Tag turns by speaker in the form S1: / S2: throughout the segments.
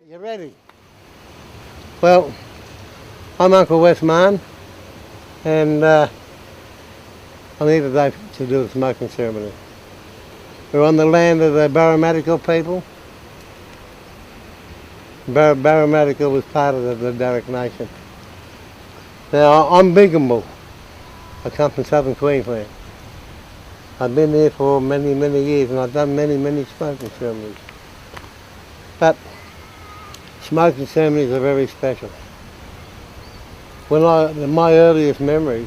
S1: You ready? Well, I'm Uncle Westman, and I'm here today to do the smoking ceremony. We're on the land of the Barramatical people. Barramatical was part of the Darug Nation. Now, I'm Biggamble. I come from southern Queensland. I've been here for many, many years, and I've done many, many smoking ceremonies. But smoking ceremonies are very special. My earliest memories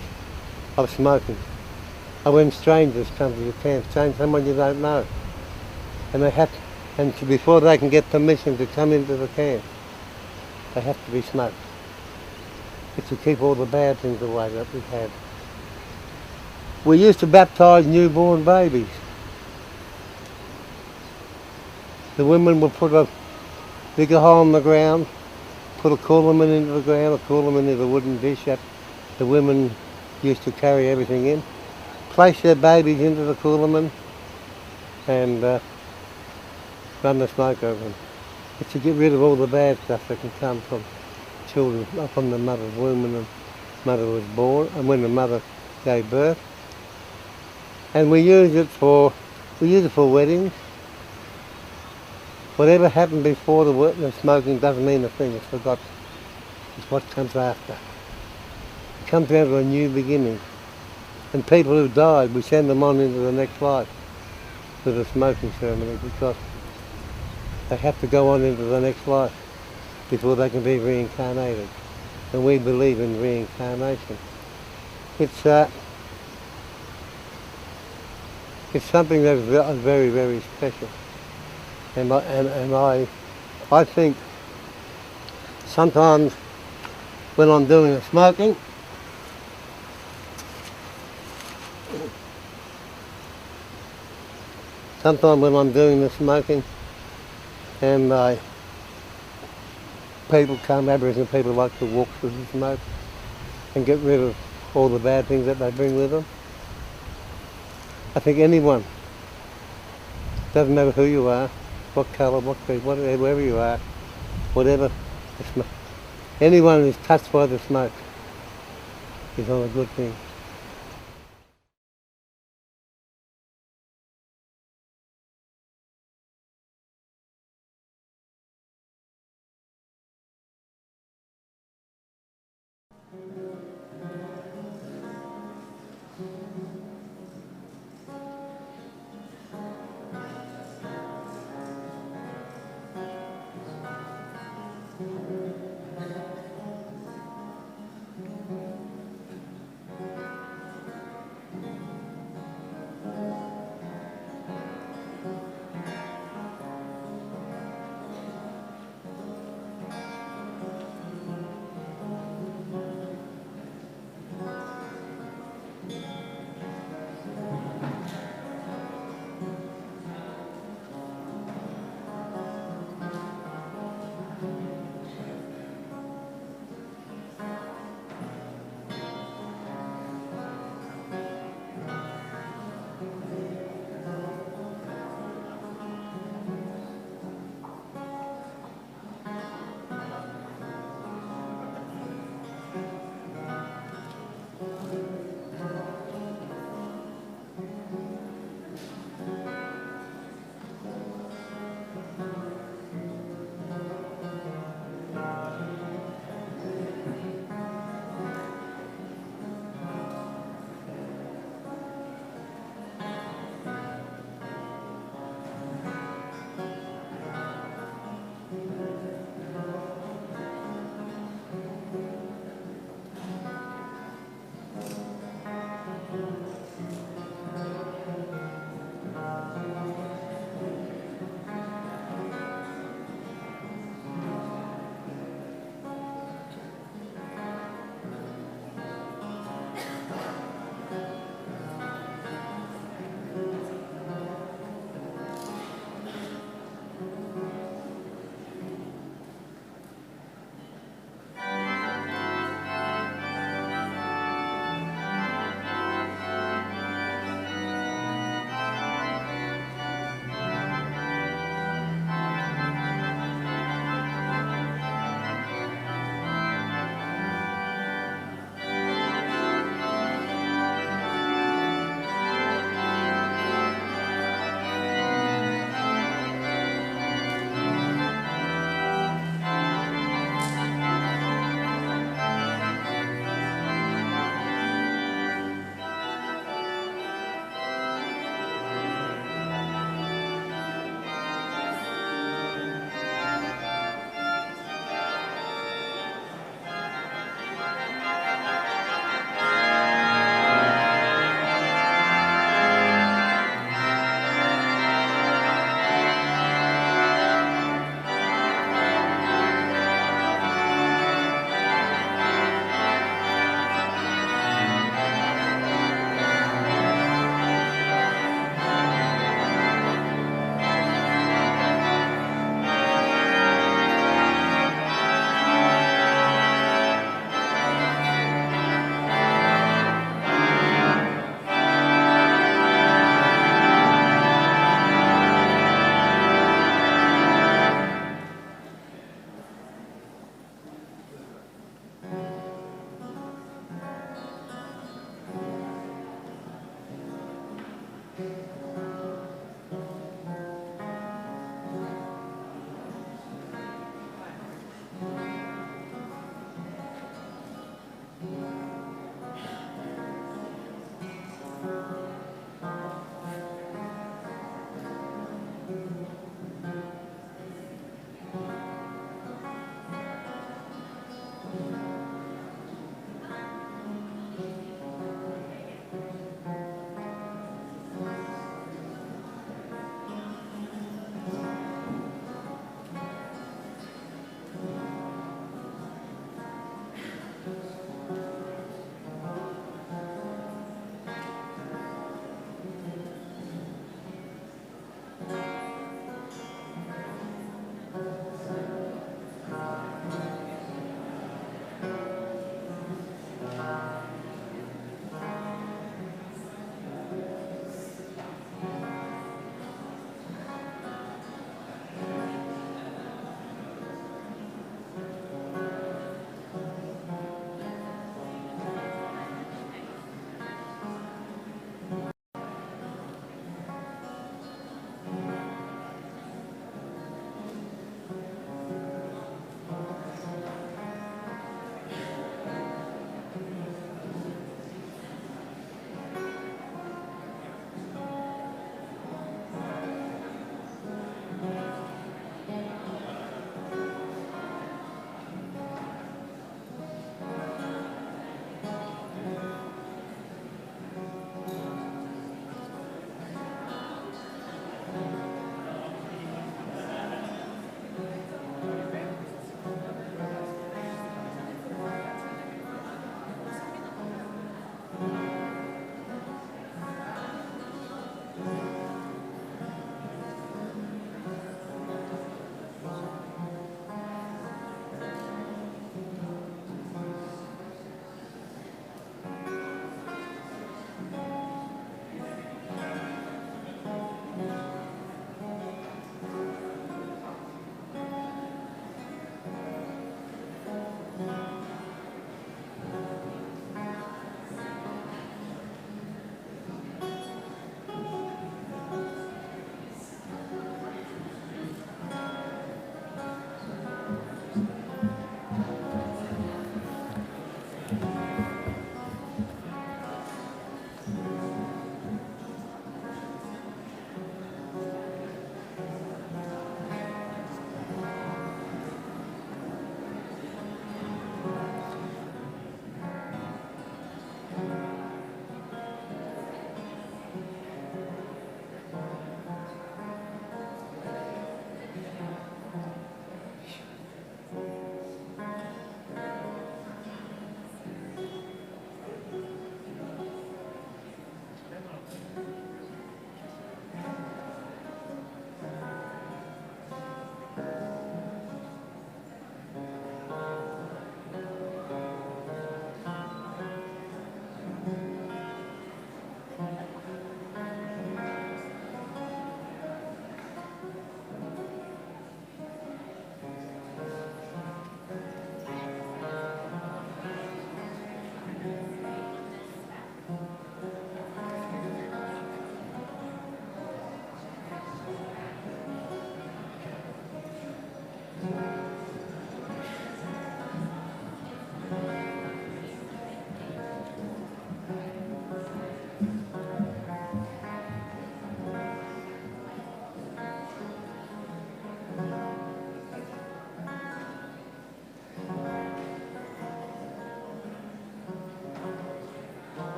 S1: of smoking are when strangers come to your camp, someone you don't know, and before they can get permission to come into the camp, they have to be smoked. It's to keep all the bad things away that we've had. We used to baptise newborn babies. The women would dig a hole in the ground, put a coolerman into the ground. A coolerman is a wooden dish that the women used to carry everything in. Place their babies into the coolerman and run the smoke over them. It's to get rid of all the bad stuff that can come from children, from the mother's womb when the mother was born and when the mother gave birth. And we use it for weddings. Whatever happened before the smoking doesn't mean a thing. It's forgotten. It's what comes after. It comes down to a new beginning. And people who died, we send them on into the next life with a smoking ceremony because they have to go on into the next life before they can be reincarnated. And we believe in reincarnation. It's something that is very, very special. And I think sometimes when I'm doing the smoking, and Aboriginal people like to walk through the smoke and get rid of all the bad things that they bring with them. I think anyone, doesn't matter who you are, what colour, what creed, wherever you are, whatever, anyone who's touched by the smoke is on a good thing.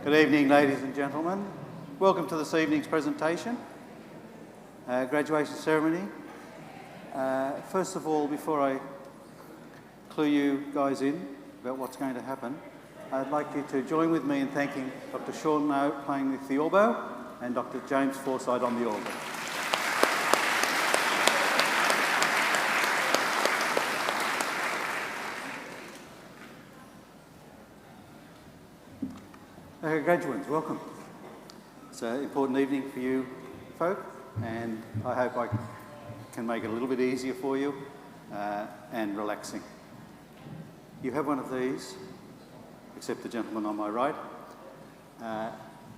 S2: Good evening, ladies and gentlemen. Welcome to this evening's presentation, graduation ceremony. First of all, before I clue you guys in about what's going to happen, I'd like you to join with me in thanking Dr. Sean No playing with the oboe and Dr. James Forsyth on the organ. Graduates, welcome. It's an important evening for you folk, and I hope I can make it a little bit easier for you and relaxing. You have one of these, except the gentleman on my right.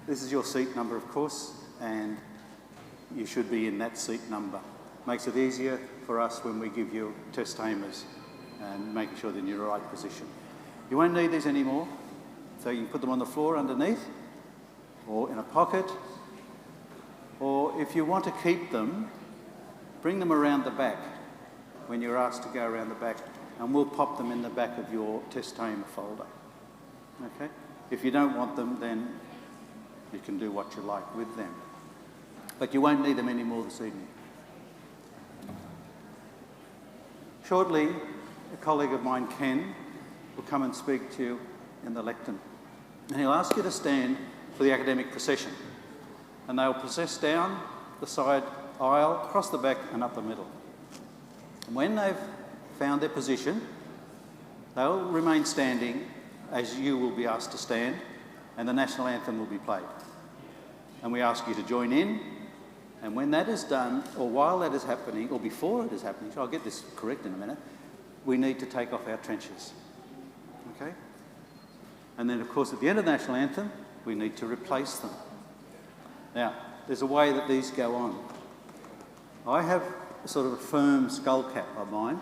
S2: This is your seat number, of course, and you should be in that seat number. Makes it easier for us when we give you test tamers and making sure that you're in the right position. You won't need these anymore. So you can put them on the floor underneath, or in a pocket, or if you want to keep them, bring them around the back when you're asked to go around the back, and we'll pop them in the back of your test tamer folder. Okay? If you don't want them, then you can do what you like with them. But you won't need them anymore this evening. Shortly, a colleague of mine, Ken, will come and speak to you in the lectern. And he'll ask you to stand for the academic procession. And they'll process down the side aisle, across the back and up the middle. And when they've found their position, they'll remain standing as you will be asked to stand, and the national anthem will be played. And we ask you to join in, and when that is done, or while that is happening, or before it is happening, so I'll get this correct in a minute, we need to take off our trenches. Okay? And then, of course, at the end of the national anthem, we need to replace them. Now, there's a way that these go on. I have a sort of a firm skull cap of mine.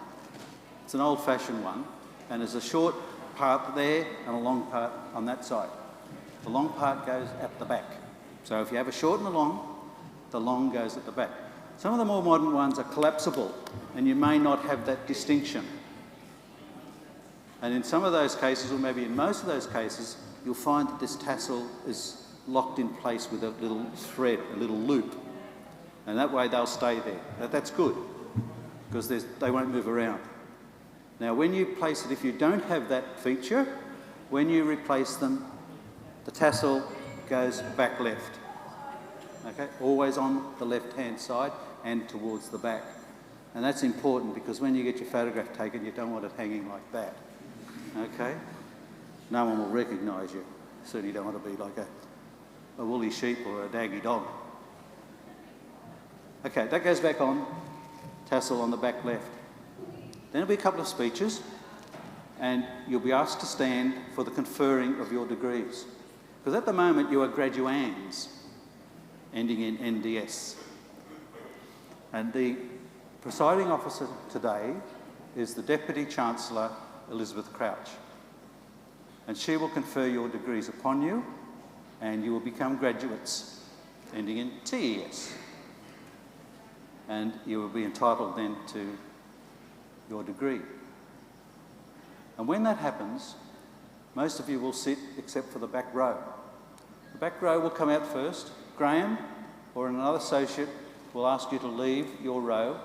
S2: It's an old-fashioned one, and there's a short part there and a long part on that side. The long part goes at the back. So if you have a short and a long, the long goes at the back. Some of the more modern ones are collapsible, and you may not have that distinction. And in some of those cases, or maybe in most of those cases, you'll find that this tassel is locked in place with a little thread, a little loop. And that way they'll stay there. That's good, because they won't move around. Now, when you place it, if you don't have that feature, when you replace them, the tassel goes back left. Okay? Always on the left-hand side and towards the back. And that's important, because when you get your photograph taken, you don't want it hanging like that. Okay? No one will recognise you. Certainly don't want to be like a woolly sheep or a daggy dog. Okay, that goes back on, tassel on the back left. Then there'll be a couple of speeches, and you'll be asked to stand for the conferring of your degrees. Because at the moment you are graduands, ending in NDS. And the presiding officer today is the Deputy Chancellor, Elizabeth Crouch. And she will confer your degrees upon you, and you will become graduates, ending in TES. And you will be entitled then to your degree. And when that happens, most of you will sit except for the back row. The back row will come out first. Graham or another associate will ask you to leave your row,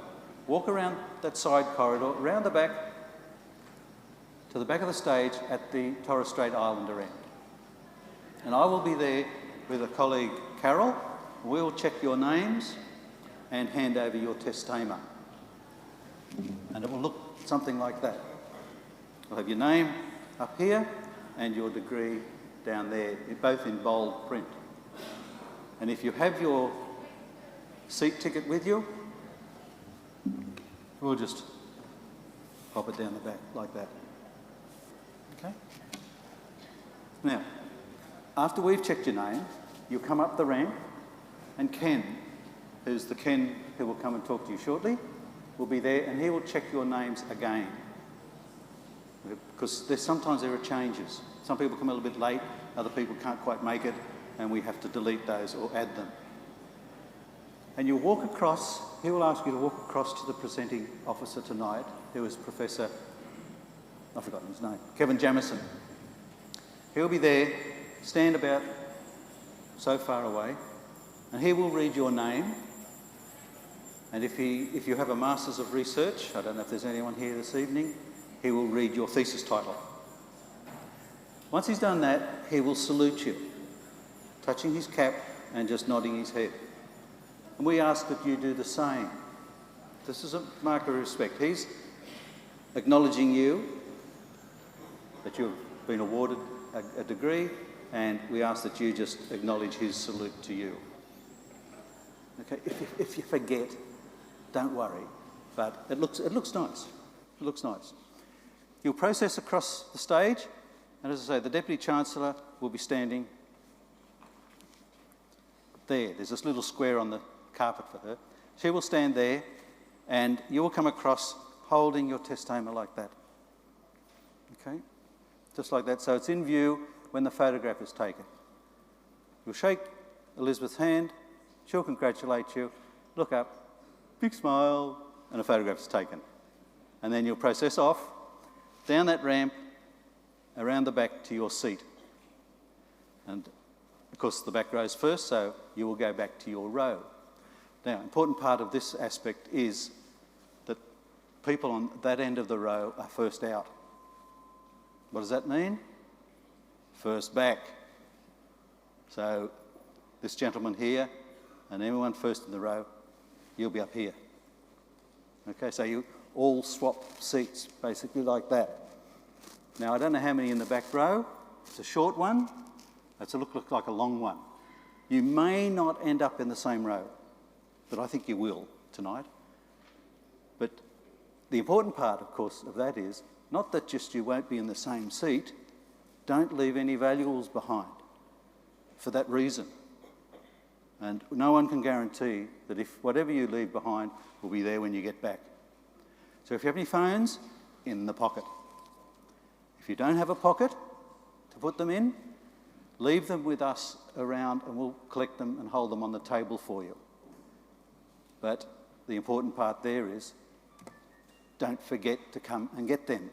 S2: walk around that side corridor, around the back, to the back of the stage at the Torres Strait Islander end. And I will be there with a colleague, Carol. We will check your names and hand over your test tamer. And it will look something like that. You'll have your name up here and your degree down there, both in bold print. And if you have your seat ticket with you, we'll just pop it down the back like that. Okay? Now, after we've checked your name, you'll come up the ramp, and Ken, who's the Ken who will come and talk to you shortly, will be there, and he will check your names again. Because sometimes there are changes. Some people come a little bit late, other people can't quite make it, and we have to delete those or add them. And you'll walk across, he will ask you to walk across to the presenting officer tonight, who is Professor, I've forgotten his name, Kevin Jamieson. He'll be there, stand about so far away, and he will read your name. And if you have a Masters of Research, I don't know if there's anyone here this evening, he will read your thesis title. Once he's done that, he will salute you, touching his cap and just nodding his head. And we ask that you do the same. This is a mark of respect. He's acknowledging you, that you've been awarded a degree, and we ask that you just acknowledge his salute to you. Okay, if you forget, don't worry, but it looks nice. It looks nice. You'll process across the stage, and as I say, the Deputy Chancellor will be standing there. There's this little square on the carpet for her. She will stand there, and you will come across holding your testamer like that. Okay? Just like that, so it's in view when the photograph is taken. You'll shake Elizabeth's hand, she'll congratulate you, look up, big smile, and a photograph is taken. And then you'll process off, down that ramp, around the back to your seat. And of course the back row is first, so you will go back to your row. Now, important part of this aspect is that people on that end of the row are first out. What does that mean? First back. So this gentleman here and everyone first in the row, you'll be up here. Okay, so you all swap seats, basically like that. Now, I don't know how many in the back row. It's a short one. It's a look like a long one. You may not end up in the same row, but I think you will tonight. But the important part, of course, of that is not that just you won't be in the same seat. Don't leave any valuables behind for that reason. And no one can guarantee that if whatever you leave behind will be there when you get back. So if you have any phones, in the pocket. If you don't have a pocket to put them in, leave them with us around and we'll collect them and hold them on the table for you. But the important part there is don't forget to come and get them,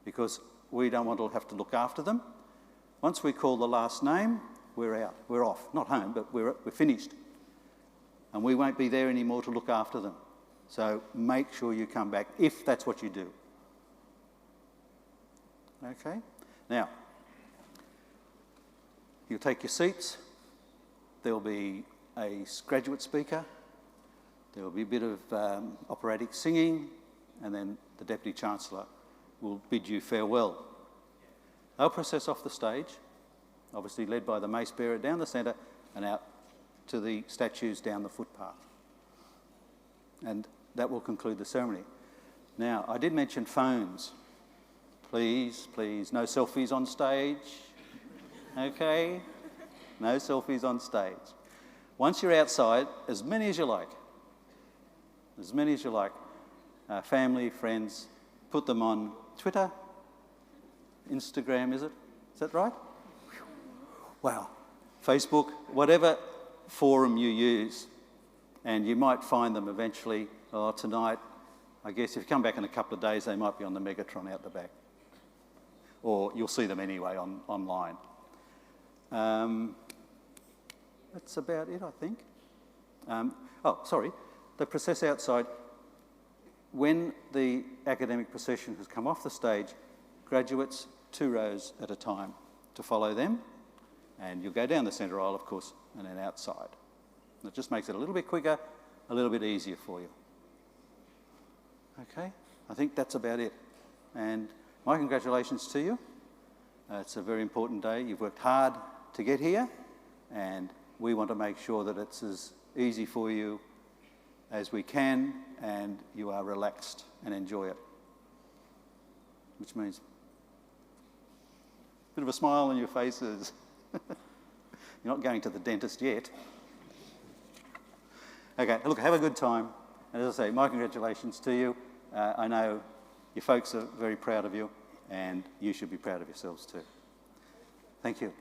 S2: because we don't want to have to look after them. Once we call the last name, we're out. We're off. Not home, but we're finished. And we won't be there anymore to look after them. So make sure you come back if that's what you do. Okay? Now, you'll take your seats. There'll be a graduate speaker. There'll be a bit of operatic singing, and then the Deputy Chancellor will bid you farewell. They'll process off the stage, obviously led by the mace bearer down the centre and out to the statues down the footpath. And that will conclude the ceremony. Now, I did mention phones. Please, no selfies on stage. Okay? No selfies on stage. Once you're outside, as many as you like. As many as you like. Family, friends, put them on Twitter, Instagram, is it? Is that right? Wow. Facebook, whatever forum you use, and you might find them eventually. Oh, tonight, I guess if you come back in a couple of days, they might be on the Megatron out the back. Or you'll see them anyway online. That's about it, I think. The process outside. When the academic procession has come off the stage, graduates 2 rows at a time to follow them, and you'll go down the centre aisle, of course, and then outside. And it just makes it a little bit quicker, a little bit easier for you. Okay, I think that's about it. And my congratulations to you. It's a very important day. You've worked hard to get here, and we want to make sure that it's as easy for you as we can, and you are relaxed and enjoy it. Which means a bit of a smile on your faces. You're not going to the dentist yet. Okay, look, have a good time. And as I say, my congratulations to you. I know your folks are very proud of you, and you should be proud of yourselves too. Thank you.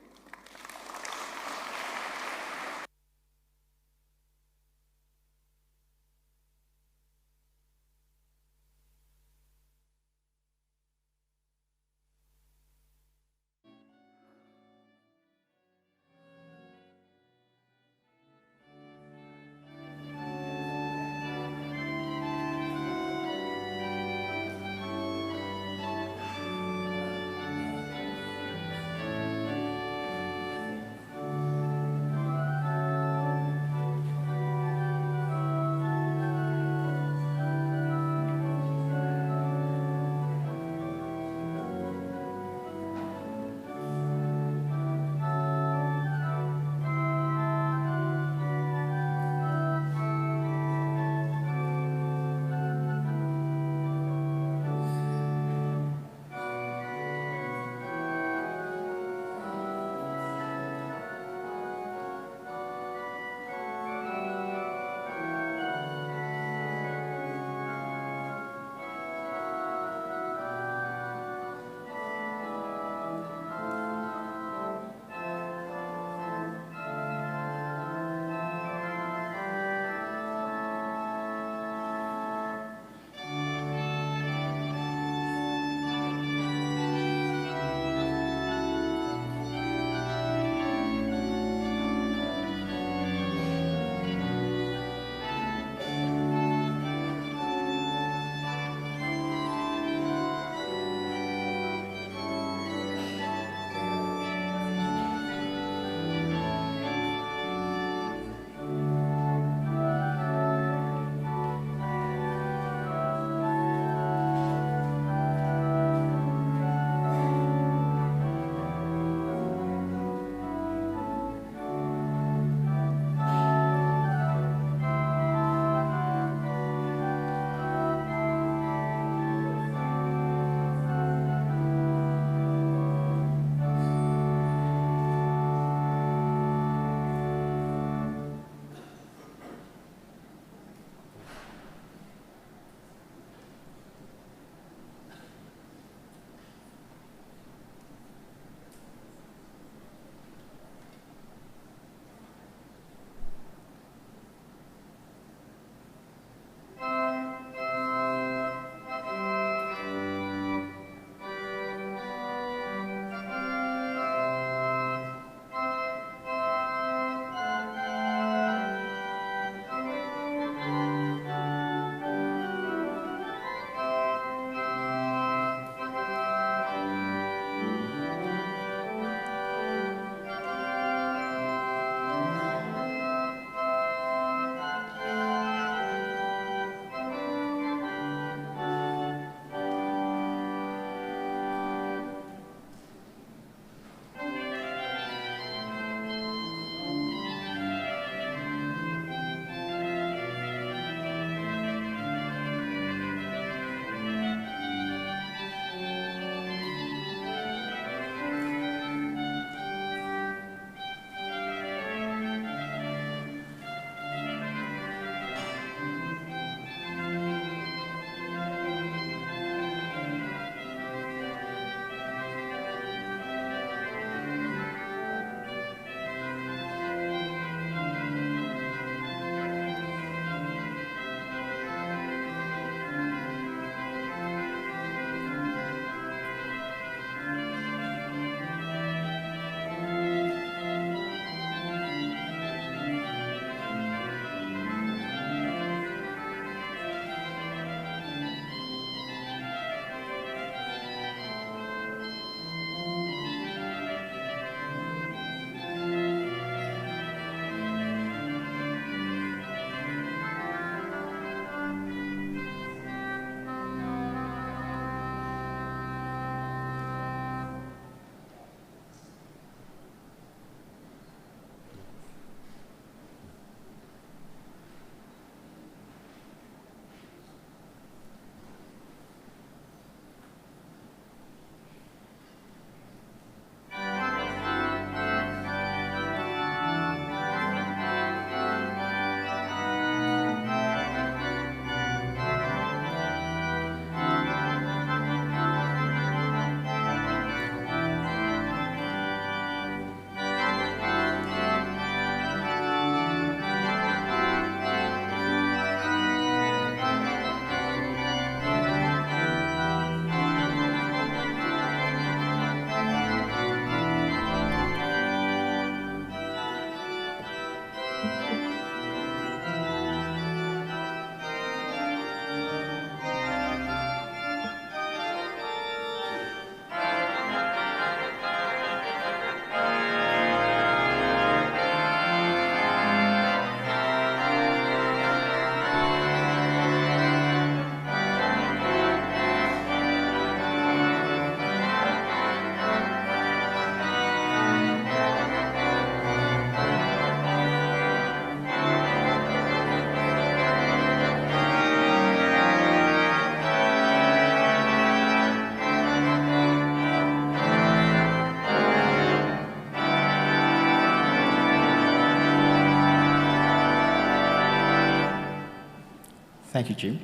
S3: Thank you, Jim.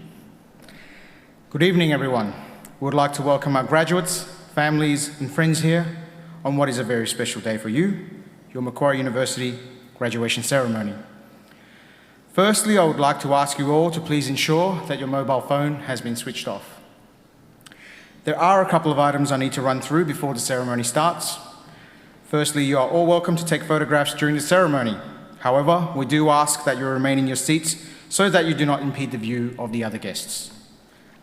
S3: Good evening, everyone. We would like to welcome our graduates, families and friends here on what is a very special day for you, your Macquarie University graduation ceremony. Firstly, I would like to ask you all to please ensure that your mobile phone has been switched off. There are a couple of items I need to run through before the ceremony starts. Firstly, you are all welcome to take photographs during the ceremony. However, we do ask that you remain in your seats so that you do not impede the view of the other guests.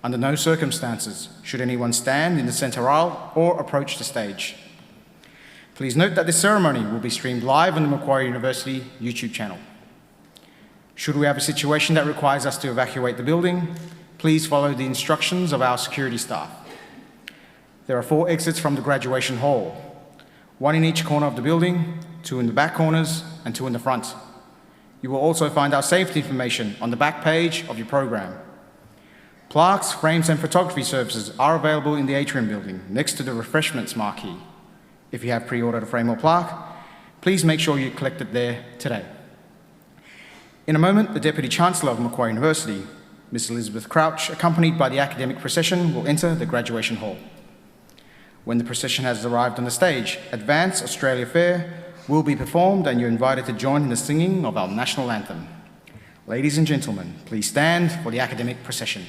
S3: Under no circumstances should anyone stand in the centre aisle or approach the stage. Please note that this ceremony will be streamed live on the Macquarie University YouTube channel. Should we have a situation that requires us to evacuate the building, please follow the instructions of our security staff. There are 4 exits from the graduation hall, 1 in each corner of the building, 2 in the back corners, and 2 in the front. You will also find our safety information on the back page of your program. Plaques, frames and photography services are available in the atrium building next to the refreshments marquee. If you have pre-ordered a frame or plaque, please make sure you collect it there today. In a moment, the Deputy Chancellor of Macquarie University, Ms. Elizabeth Crouch, accompanied by the academic procession, will enter the graduation hall. When the procession has arrived on the stage, Advance Australia Fair will be performed and you're invited to join in the singing of our national anthem. Ladies and gentlemen, please stand for the academic procession.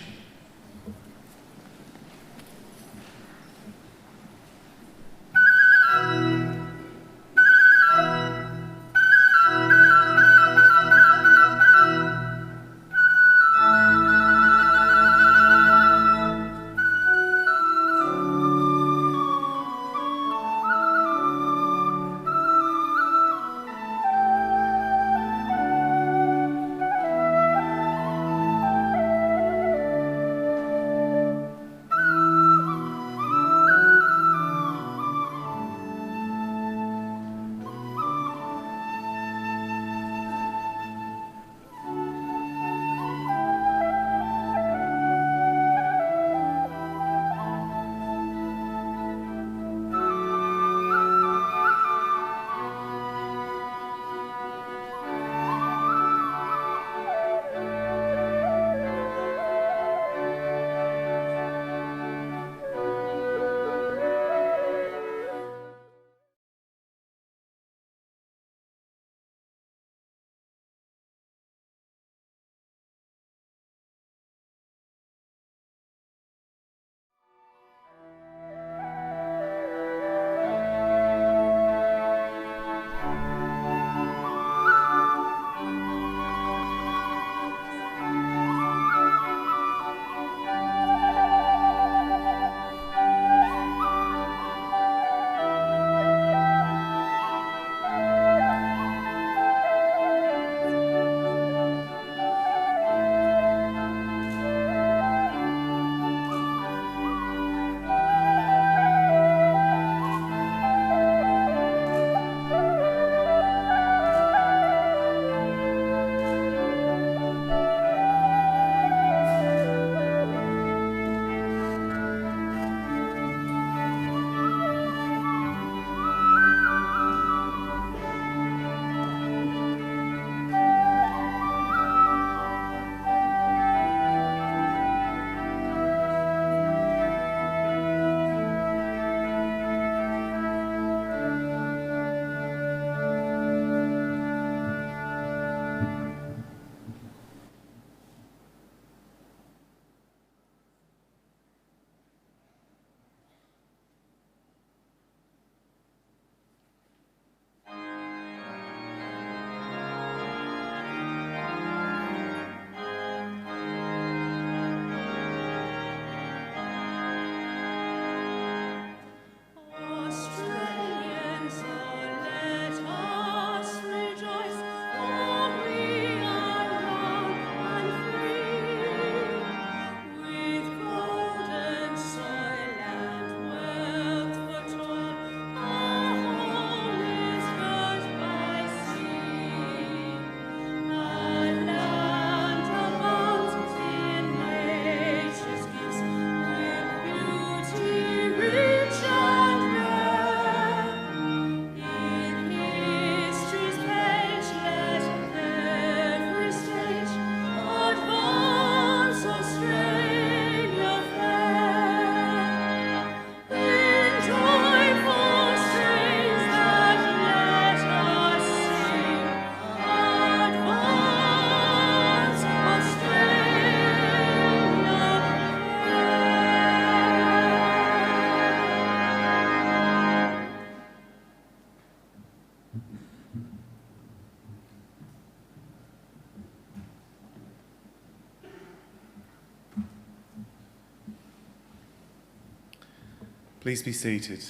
S4: Please be seated.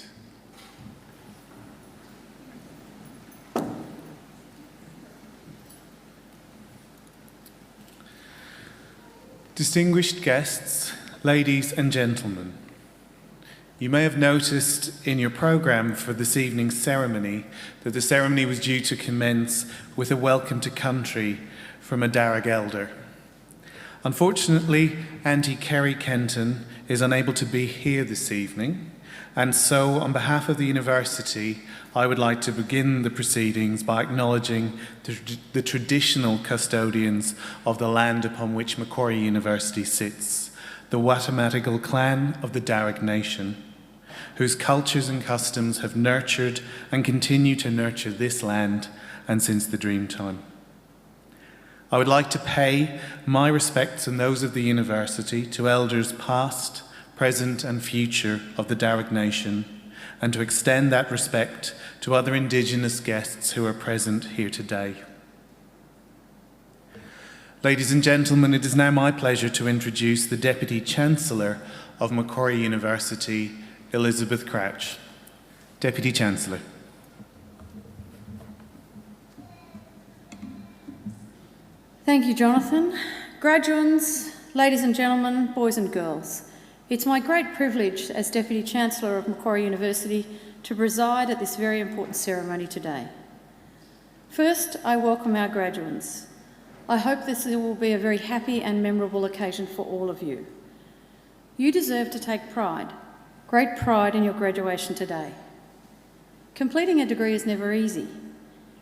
S4: Distinguished guests, ladies and gentlemen, you may have noticed in your programme for this evening's ceremony that the ceremony was due to commence with a welcome to country from a Darug elder. Unfortunately, Auntie Kerry Kenton is unable to be here this evening, and so on behalf of the university, I would like to begin the proceedings by acknowledging the traditional custodians of the land upon which Macquarie University sits, the Watamatigal clan of the Darug Nation, whose cultures and customs have nurtured and continue to nurture this land and since the Dreamtime. I would like to pay my respects and those of the university to elders past, present and future of the Darug Nation, and to extend that respect to other Indigenous guests who are present here today. Ladies and gentlemen, it is now my pleasure to introduce the Deputy Chancellor of Macquarie University, Elizabeth Crouch. Deputy Chancellor.
S5: Thank you, Jonathan. Graduates, ladies and gentlemen, boys and girls, it's my great privilege as Deputy Chancellor of Macquarie University to preside at this very important ceremony today. First, I welcome our graduates. I hope this will be a very happy and memorable occasion for all of you. You deserve to take pride, great pride in your graduation today. Completing a degree is never easy.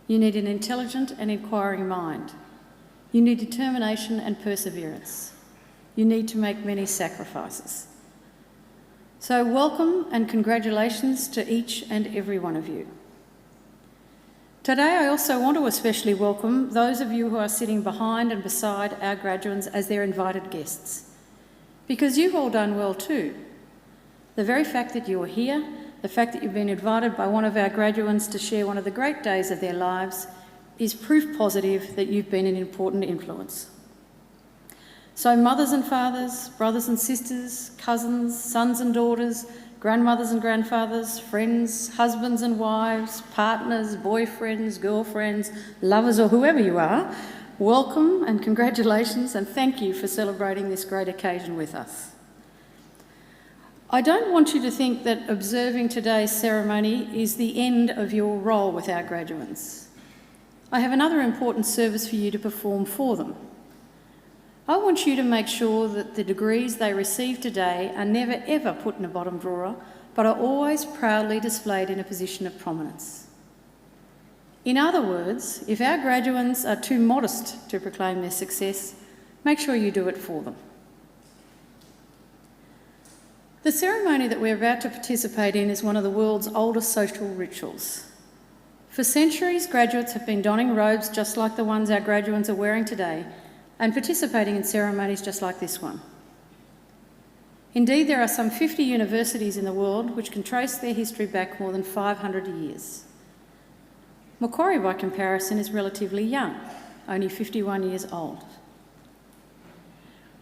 S5: You need an intelligent and inquiring mind. You need determination and perseverance. You need to make many sacrifices. So welcome and congratulations to each and every one of you. Today I also want to especially welcome those of you who are sitting behind and beside our graduates as their invited guests, because you've all done well too. The very fact that you are here, the fact that you've been invited by one of our graduates to share one of the great days of their lives is proof positive that you've been an important influence. So mothers and fathers, brothers and sisters, cousins, sons and daughters, grandmothers and grandfathers, friends, husbands and wives, partners, boyfriends, girlfriends, lovers or whoever you are, welcome and congratulations and thank you for celebrating this great occasion with us. I don't want you to think that observing today's ceremony is the end of your role with our graduates. I have another important service for you to perform for them. I want you to make sure that the degrees they receive today are never ever put in a bottom drawer, but are always proudly displayed in a position of prominence. In other words, if our graduates are too modest to proclaim their success, make sure you do it for them. The ceremony that we're about to participate in is one of the world's oldest social rituals. For centuries, graduates have been donning robes just like the ones our graduates are wearing today, and participating in ceremonies just like this one. Indeed, there are some 50 universities in the world which can trace their history back more than 500 years. Macquarie, by comparison, is relatively young, only 51 years old.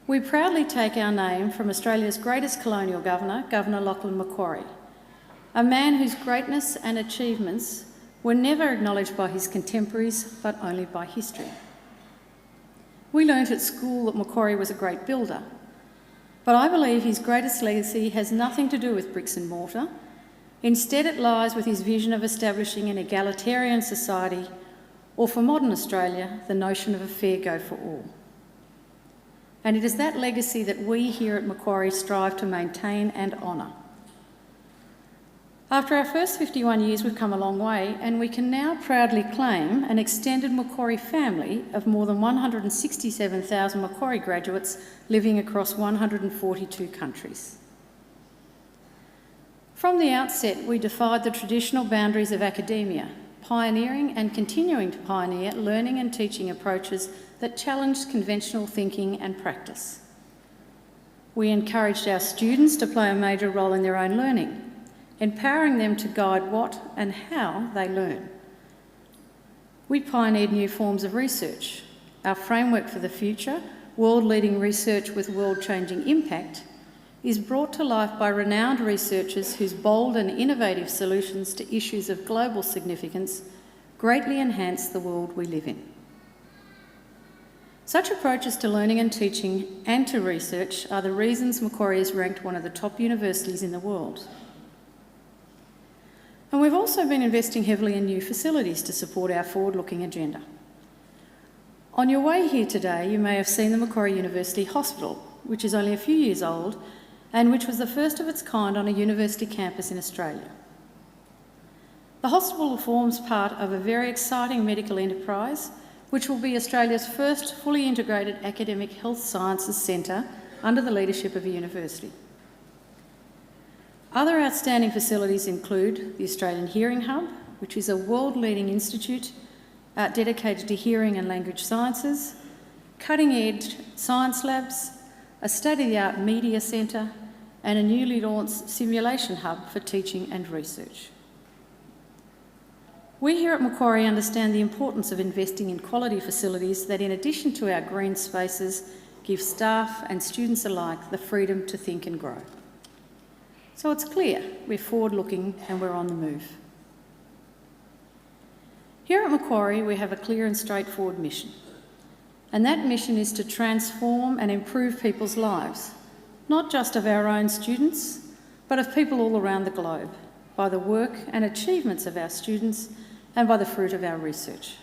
S5: We proudly take our name from Australia's greatest colonial governor, Governor Lachlan Macquarie, a man whose greatness and achievements were never acknowledged by his contemporaries, but only by history. We learnt at school that Macquarie was a great builder, but I believe his greatest legacy has nothing to do with bricks and mortar. Instead, it lies with his vision of establishing an egalitarian society, or for modern Australia, the notion of a fair go for all. And it is that legacy that we here at Macquarie strive to maintain and honour. After our first 51 years, we've come a long way, and we can now proudly claim an extended Macquarie family of more than 167,000 Macquarie graduates living across 142 countries. From the outset, we defied the traditional boundaries of academia, pioneering and continuing to pioneer learning and teaching approaches that challenged conventional thinking and practice. We encouraged our students to play a major role in their own learning, empowering them to guide what and how they learn. We pioneered new forms of research. Our framework for the future, world-leading research with world-changing impact, is brought to life by renowned researchers whose bold and innovative solutions to issues of global significance greatly enhance the world we live in. Such approaches to learning and teaching and to research are the reasons Macquarie is ranked one of the top universities in the world. And we've also been investing heavily in new facilities to support our forward-looking agenda. On your way here today, you may have seen the Macquarie University Hospital, which is only a few years old and which was the first of its kind on a university campus in Australia. The hospital forms part of a very exciting medical enterprise, which will be Australia's first fully integrated academic health sciences centre under the leadership of a university. Other outstanding facilities include the Australian Hearing Hub, which is a world-leading institute dedicated to hearing and language sciences, cutting-edge science labs, a state-of-the-art media centre, and a newly launched simulation hub for teaching and research. We here at Macquarie understand the importance of investing in quality facilities that, in addition to our green spaces, give staff and students alike the freedom to think and grow. So it's clear we're forward-looking and we're on the move. Here at Macquarie, we have a clear and straightforward mission, and that mission is to transform and improve people's lives, not just of our own students, but of people all around the globe, by the work and achievements of our students and by the fruit of our research.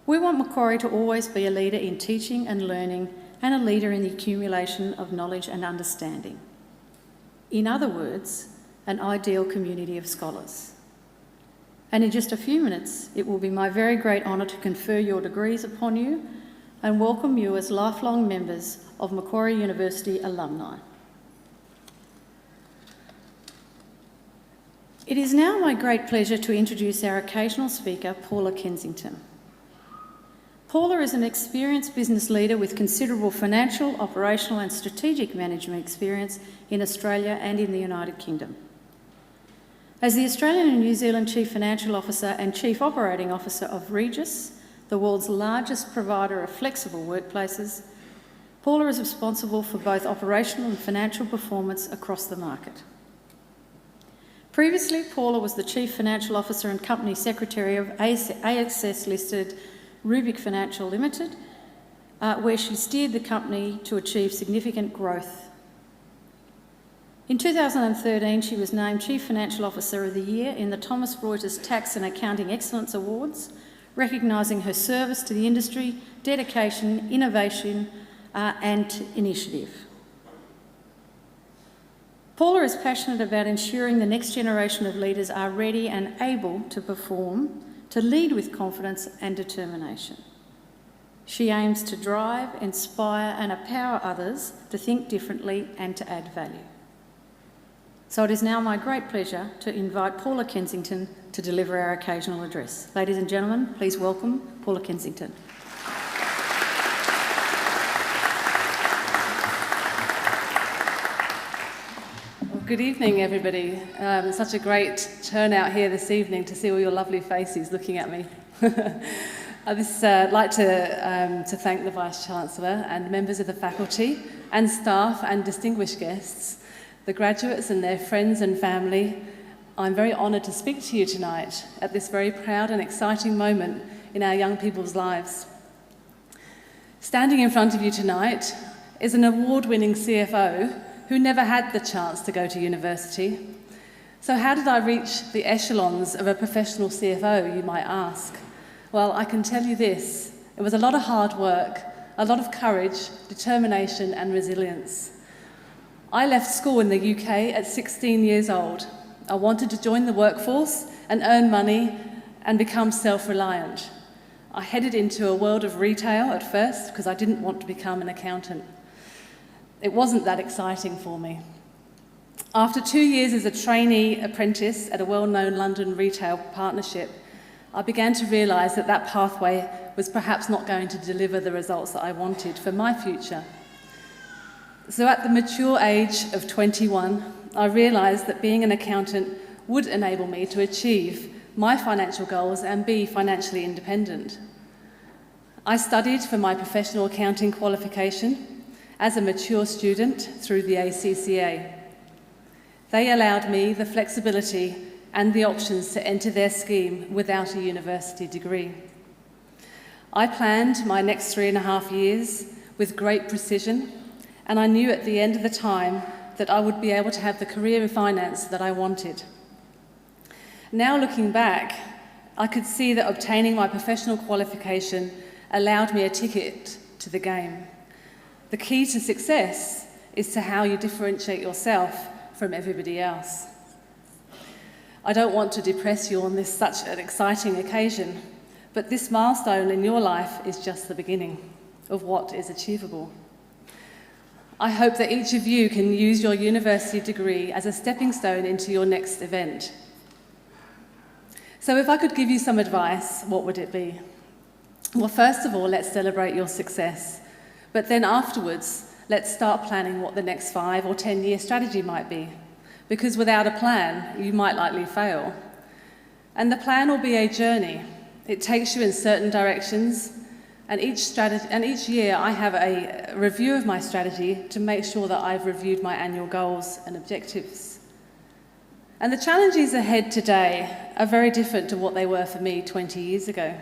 S5: We want Macquarie to always be a leader in teaching and learning and a leader in the accumulation of knowledge and understanding. In other words, an ideal community of scholars. And in just a few minutes, it will be my very great honour to confer your degrees upon you and welcome you as lifelong members of Macquarie University alumni. It is now my great pleasure to introduce our occasional speaker, Paula Kensington. Paula is an experienced business leader with considerable financial, operational and strategic management experience in Australia and in the United Kingdom. As the Australian and New Zealand Chief Financial Officer and Chief Operating Officer of Regis, the world's largest provider of flexible workplaces, Paula is responsible for both operational and financial performance across the market. Previously, Paula was the Chief Financial Officer and Company Secretary of ASX-listed Rubik Financial Limited, where she steered the company to achieve significant growth. In 2013, she was named Chief Financial Officer of the Year in the Thomson Reuters Tax and Accounting Excellence Awards, recognising her service to the industry, dedication, innovation and initiative. Paula is passionate about ensuring the next generation of leaders are ready and able to perform, to lead with confidence and determination. She aims to drive, inspire and empower others to think differently and to add value. So it is now my great pleasure to invite Paula Kensington to deliver our occasional address. Ladies and gentlemen, please welcome Paula Kensington.
S6: Good evening, everybody. Such a great turnout here this evening to see all your lovely faces looking at me. I'd like to thank the Vice-Chancellor and members of the faculty and staff and distinguished guests, the graduates and their friends and family. I'm very honoured to speak to you tonight at this very proud and exciting moment in our young people's lives. Standing in front of you tonight is an award-winning CFO who never had the chance to go to university. So how did I reach the echelons of a professional CFO, you might ask? Well, I can tell you this. It was a lot of hard work, a lot of courage, determination and resilience. I left school in the UK at 16 years old. I wanted to join the workforce and earn money and become self-reliant. I headed into a world of retail at first because I didn't want to become an accountant. It wasn't that exciting for me. After 2 years as a trainee apprentice at a well-known London retail partnership, I began to realise that that pathway was perhaps not going to deliver the results that I wanted for my future. So at the mature age of 21, I realised that being an accountant would enable me to achieve my financial goals and be financially independent. I studied for my professional accounting qualification, as a mature student through the ACCA. They allowed me the flexibility and the options to enter their scheme without a university degree. I planned my next 3.5 years with great precision, and I knew at the end of the time that I would be able to have the career in finance that I wanted. Now looking back, I could see that obtaining my professional qualification allowed me a ticket to the game. The key to success is to how you differentiate yourself from everybody else. I don't want to depress you on this such an exciting occasion, but this milestone in your life is just the beginning of what is achievable. I hope that each of you can use your university degree as a stepping stone into your next event. So if I could give you some advice, what would it be? Well, first of all, let's celebrate your success. But then afterwards, let's start planning what the next 5 or 10-year strategy might be. Because without a plan, you might likely fail. And the plan will be a journey. It takes you in certain directions, and each year I have a review of my strategy to make sure that I've reviewed my annual goals and objectives. And the challenges ahead today are very different to what they were for me 20 years ago.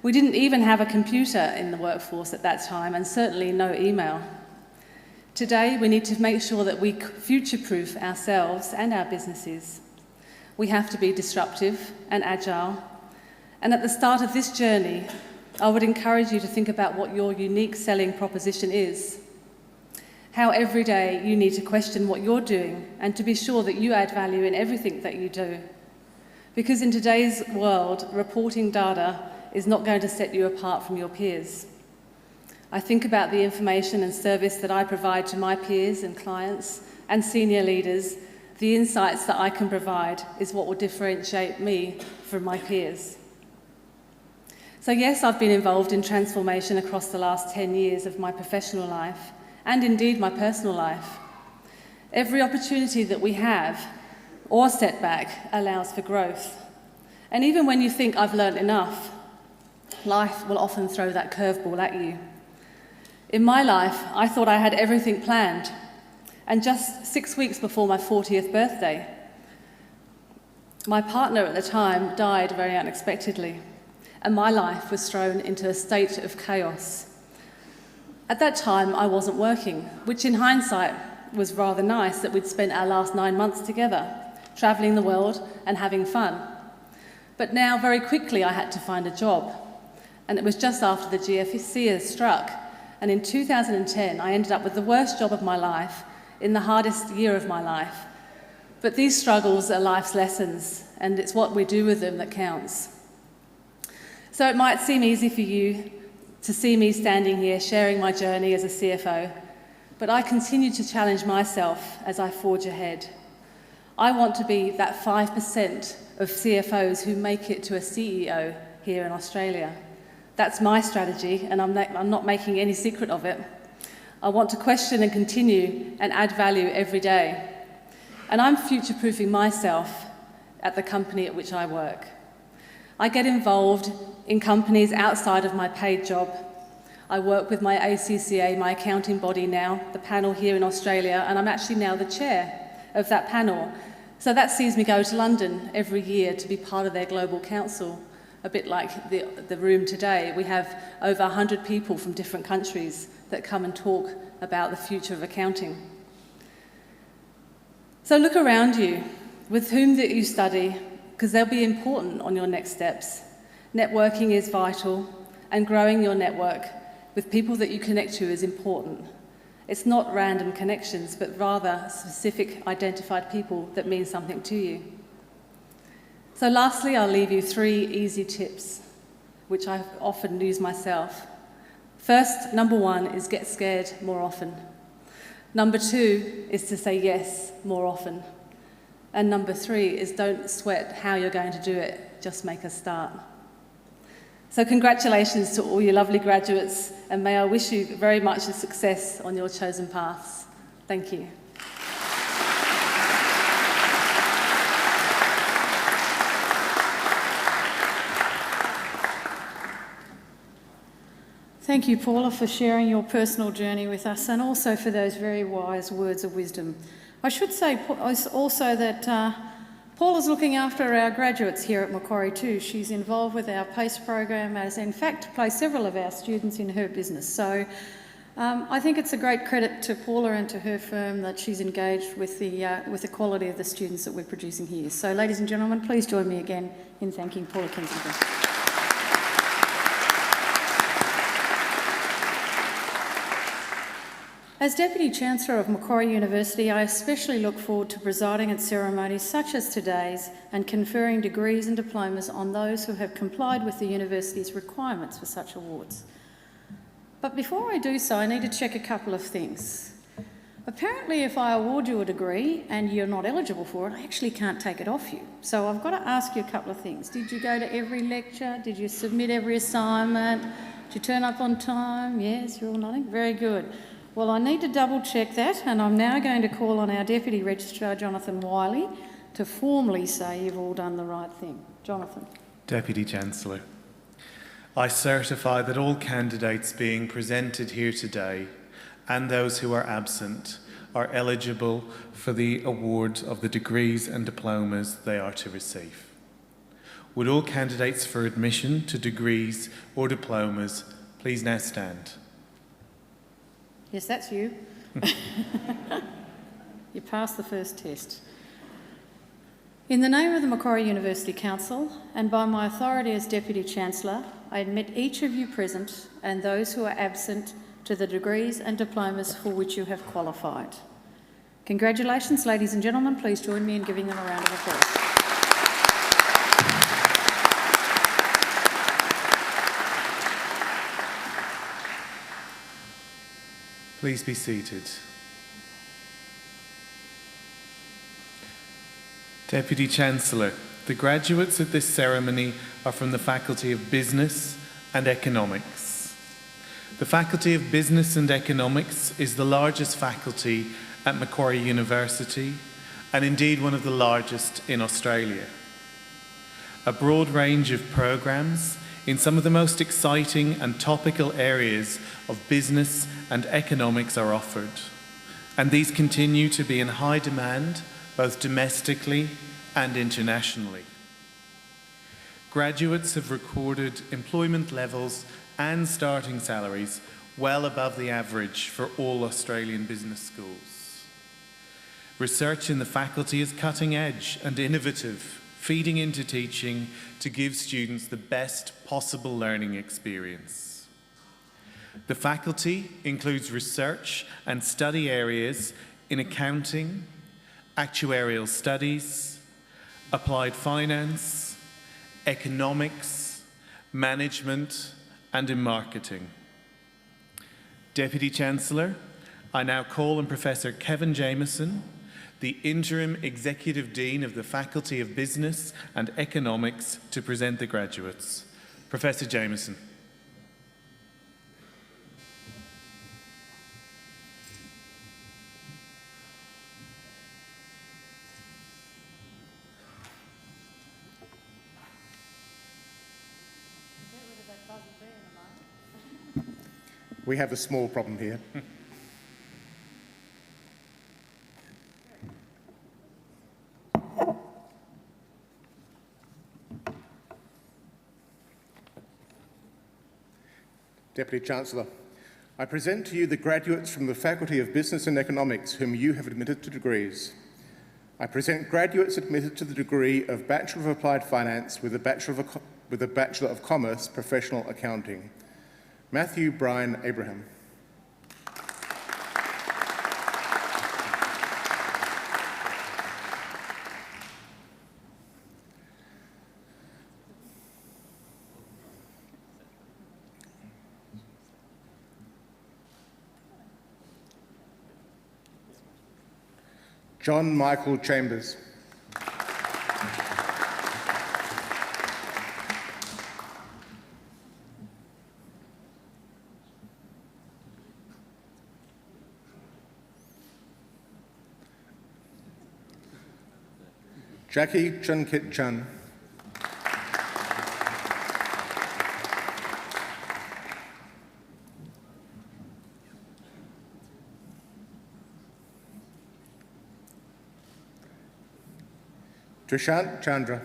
S6: We didn't even have a computer in the workforce at that time, and certainly no email. Today, we need to make sure that we future-proof ourselves and our businesses. We have to be disruptive and agile. And at the start of this journey, I would encourage you to think about what your unique selling proposition is. How every day you need to question what you're doing and to be sure that you add value in everything that you do. Because in today's world, reporting data is not going to set you apart from your peers. I think about the information and service that I provide to my peers and clients and senior leaders. The insights that I can provide is what will differentiate me from my peers. So yes, I've been involved in transformation across the last 10 years of my professional life, and indeed my personal life. Every opportunity that we have, or setback, allows for growth. And even when you think I've learned enough, life will often throw that curveball at you. In my life, I thought I had everything planned, and just 6 weeks before my 40th birthday, my partner at the time died very unexpectedly, and my life was thrown into a state of chaos. At that time, I wasn't working, which in hindsight was rather nice that we'd spent our last 9 months together, travelling the world and having fun. But now, very quickly, I had to find a job, and it was just after the GFC had struck, and in 2010, I ended up with the worst job of my life in the hardest year of my life. But these struggles are life's lessons, and it's what we do with them that counts. So it might seem easy for you to see me standing here sharing my journey as a CFO, but I continue to challenge myself as I forge ahead. I want to be that 5% of CFOs who make it to a CEO here in Australia. That's my strategy, and I'm not making any secret of it. I want to question and continue and add value every day. And I'm future-proofing myself at the company at which I work. I get involved in companies outside of my paid job. I work with my ACCA, my accounting body now, the panel here in Australia, and I'm actually now the chair of that panel. So that sees me go to London every year to be part of their global council, a bit like the room today. We have over 100 people from different countries that come and talk about the future of accounting. So look around you, with whom that you study, because they'll be important on your next steps. Networking is vital, and growing your network with people that you connect to is important. It's not random connections, but rather specific identified people that mean something to you. So lastly, I'll leave you 3 easy tips, which I often use myself. First, number 1 is get scared more often. Number 2 is to say yes more often. And number 3 is don't sweat how you're going to do it, just make a start. So congratulations to all you lovely graduates, and may I wish you very much success on your chosen paths. Thank you.
S5: Thank you, Paula, for sharing your personal journey with us and also for those very wise words of wisdom. I should say also that Paula's looking after our graduates here at Macquarie too. She's involved with our PACE program, as in fact placed several of our students in her business. So I think it's a great credit to Paula and to her firm that she's engaged with the quality of the students that we're producing here. So ladies and gentlemen, please join me again in thanking Paula Kensington. As Deputy Chancellor of Macquarie University, I especially look forward to presiding at ceremonies such as today's and conferring degrees and diplomas on those who have complied with the university's requirements for such awards. But before I do so, I need to check a couple of things. Apparently, if I award you a degree and you're not eligible for it, I actually can't take it off you. So I've got to ask you a couple of things. Did you go to every lecture? Did you submit every assignment? Did you turn up on time? Yes, you're all nodding. Very good. Well, I need to double check that, and I'm now going to call on our Deputy Registrar, Jonathan Wiley, to formally say you've all done the right thing. Jonathan.
S4: Deputy Chancellor, I certify that all candidates being presented here today and those who are absent are eligible for the award of the degrees and diplomas they are to receive. Would all candidates for admission to degrees or diplomas please now stand?
S5: Yes, that's you. You passed the first test. In the name of the Macquarie University Council and by my authority as Deputy Chancellor, I admit each of you present and those who are absent to the degrees and diplomas for which you have qualified. Congratulations, ladies and gentlemen. Please join me in giving them a round of applause.
S4: Please be seated. Deputy Chancellor, the graduates at this ceremony are from the Faculty of Business and Economics. The Faculty of Business and Economics is the largest faculty at Macquarie University and indeed one of the largest in Australia. A broad range of programs in some of the most exciting and topical areas of business and economics are offered, and these continue to be in high demand both domestically and internationally. Graduates have recorded employment levels and starting salaries well above the average for all Australian business schools. Research in the faculty is cutting edge and innovative, feeding into teaching to give students the best possible learning experience. The faculty includes research and study areas in accounting, actuarial studies, applied finance, economics, management, and in marketing. Deputy Chancellor, I now call on Professor Kevin Jamieson, the Interim Executive Dean of the Faculty of Business and Economics, to present the graduates. Professor Jamieson.
S7: We have a small problem here. Deputy Chancellor, I present to you the graduates from the Faculty of Business and Economics whom you have admitted to degrees. I present graduates admitted to the degree of Bachelor of Applied Finance with a Bachelor of Commerce Professional Accounting. Matthew Brian Abraham. John Michael Chambers. Jackie Chunkit Chun. Trishant Chandra.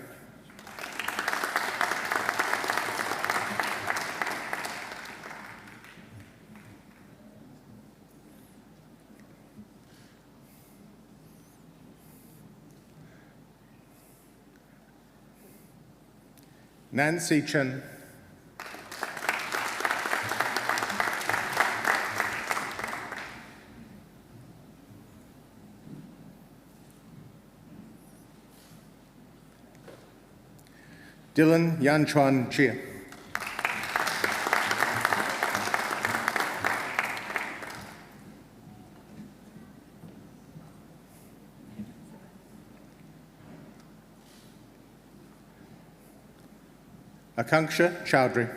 S7: Nancy Chen. Dylan Yanchuan Chia. Akanksha Chowdhury.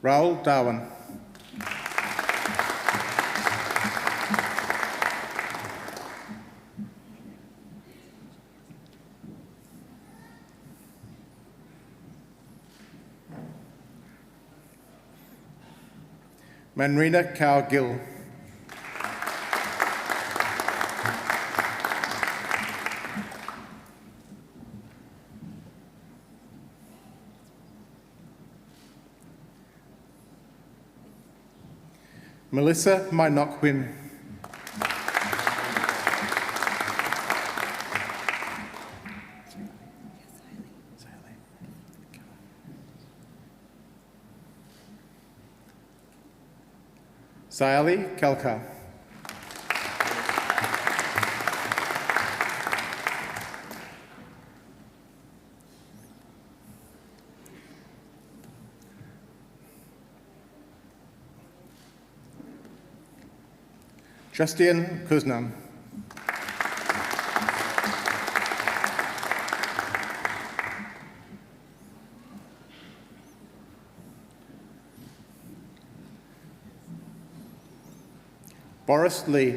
S7: Raul Darwin. Manrina Kaur Gill. Melissa Minokwin. Sayali Kelkar. Justian Kuznam. Boris Lee.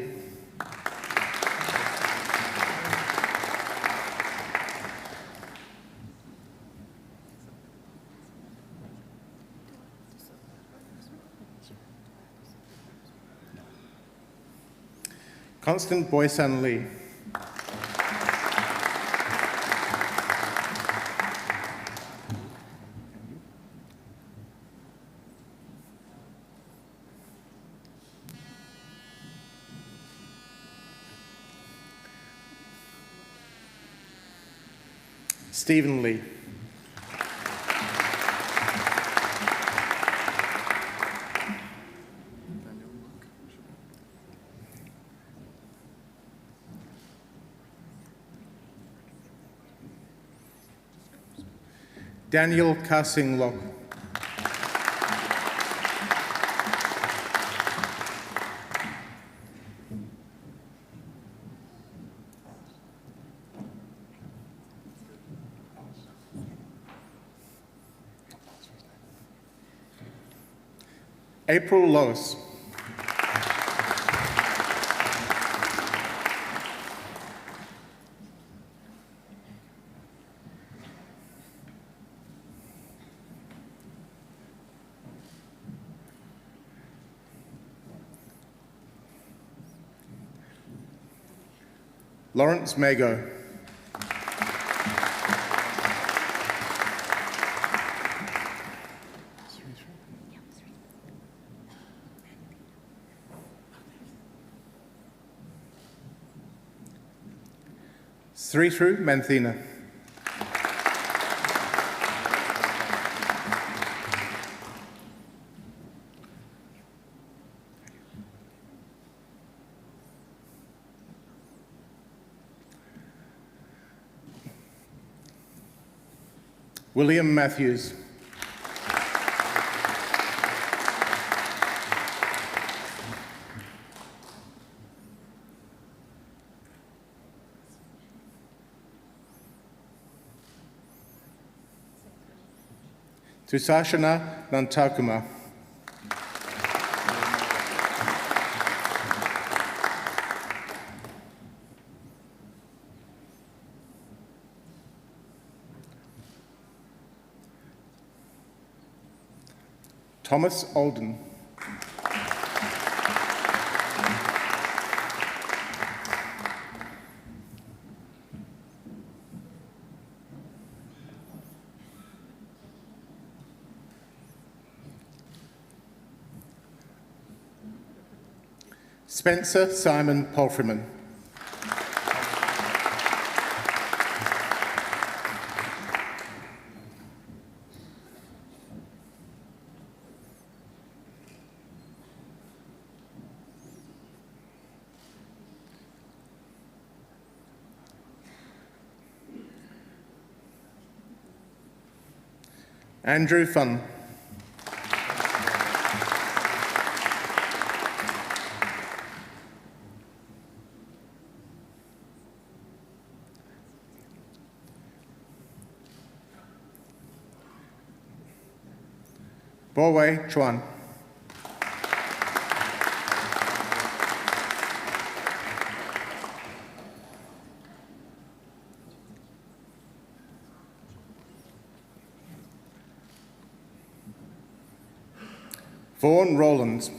S7: Constant Boysan Lee. Stephen Lee. Daniel Karsing Lok. April Lois. Lawrence Mago. Srithu Manthina. William Matthews. Tusashana Nantakuma. Thomas Alden. Spencer Simon Palfreyman. Andrew Fun. Borwei Chuan. Vaughan Rowlands.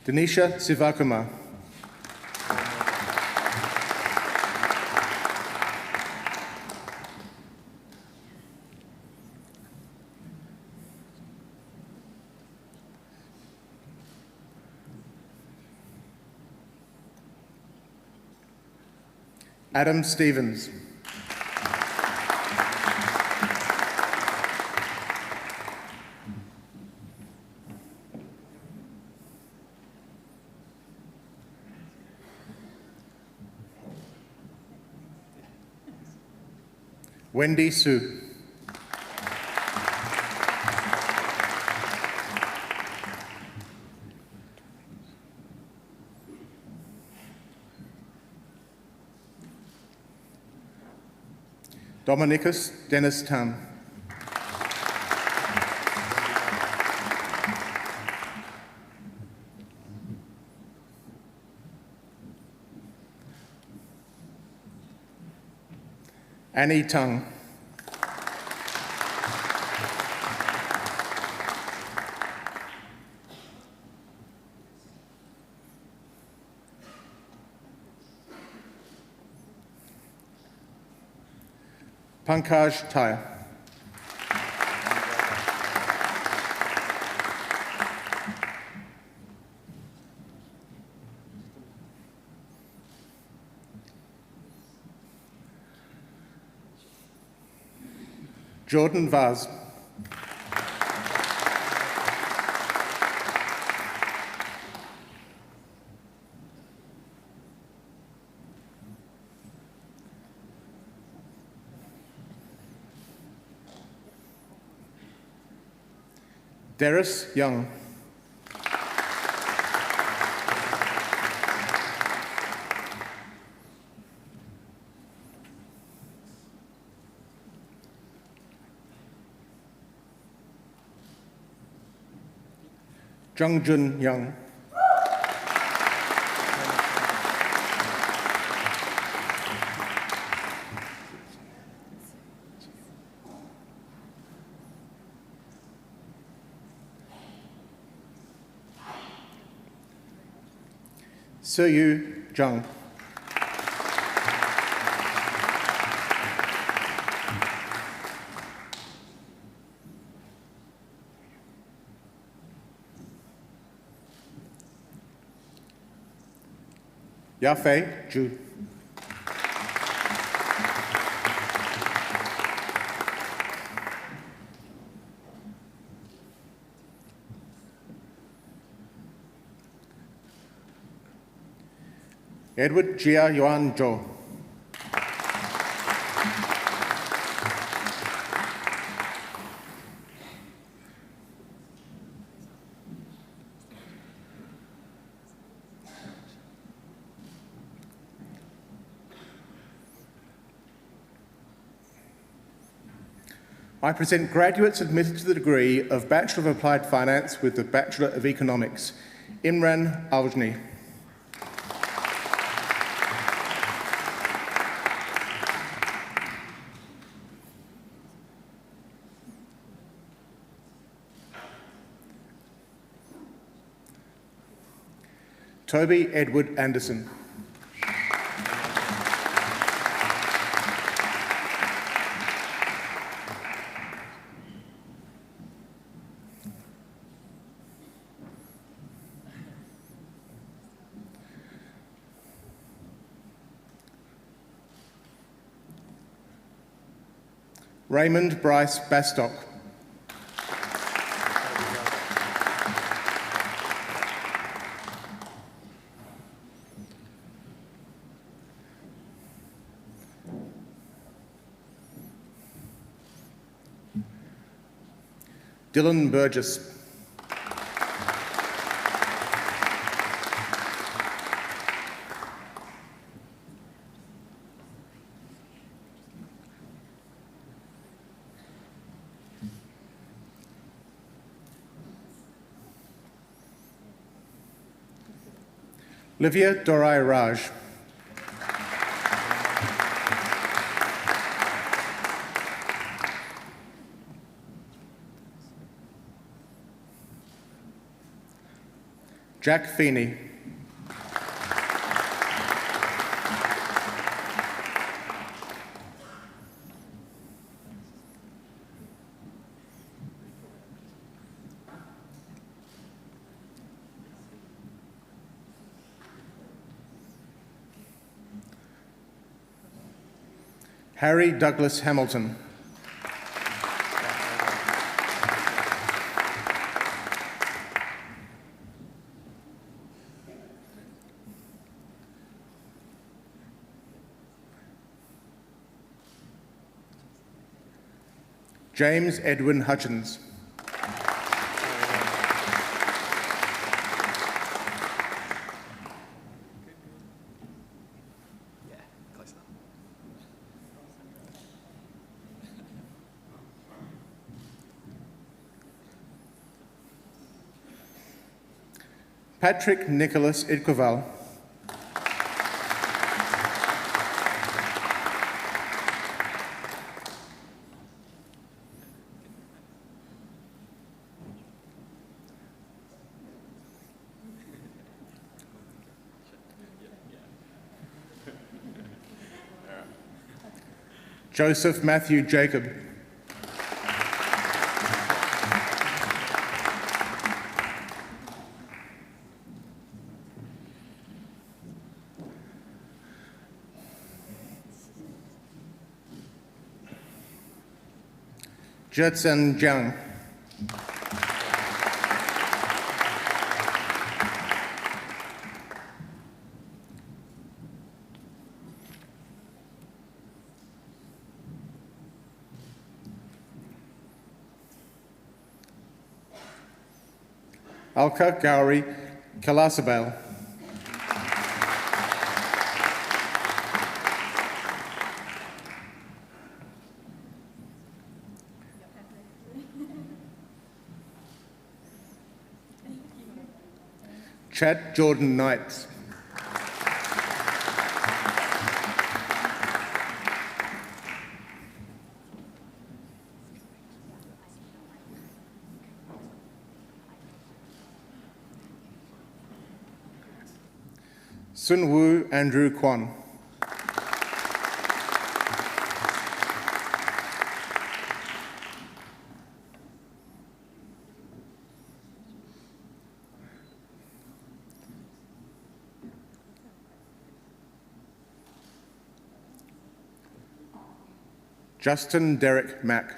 S7: Denisha Sivakumar. Adam Stevens. Wendy Su. Dominicus Dennis Tan. Annie Tung. Pankaj Tyre. Jordan Vaz. Darius Young. Jungjun Young. Suyu Zhang. Yafei Zhu. Edward Jia Yuan Zhou. I present graduates admitted to the degree of Bachelor of Applied Finance with the Bachelor of Economics, Imran Aljni. Toby Edward Anderson. Raymond Bryce Bastock. Dylan Burgess. Livia Dorai Raj. Jack Feeney. Harry Douglas Hamilton. James Edwin Hutchins. Patrick Nicholas Idkoval. Joseph Matthew Jacob. Jetson Jiang. Alka Gowri Kalasabel. Chad Jordan Knights. Sun Woo Andrew Kwan. Justin Derek Mack.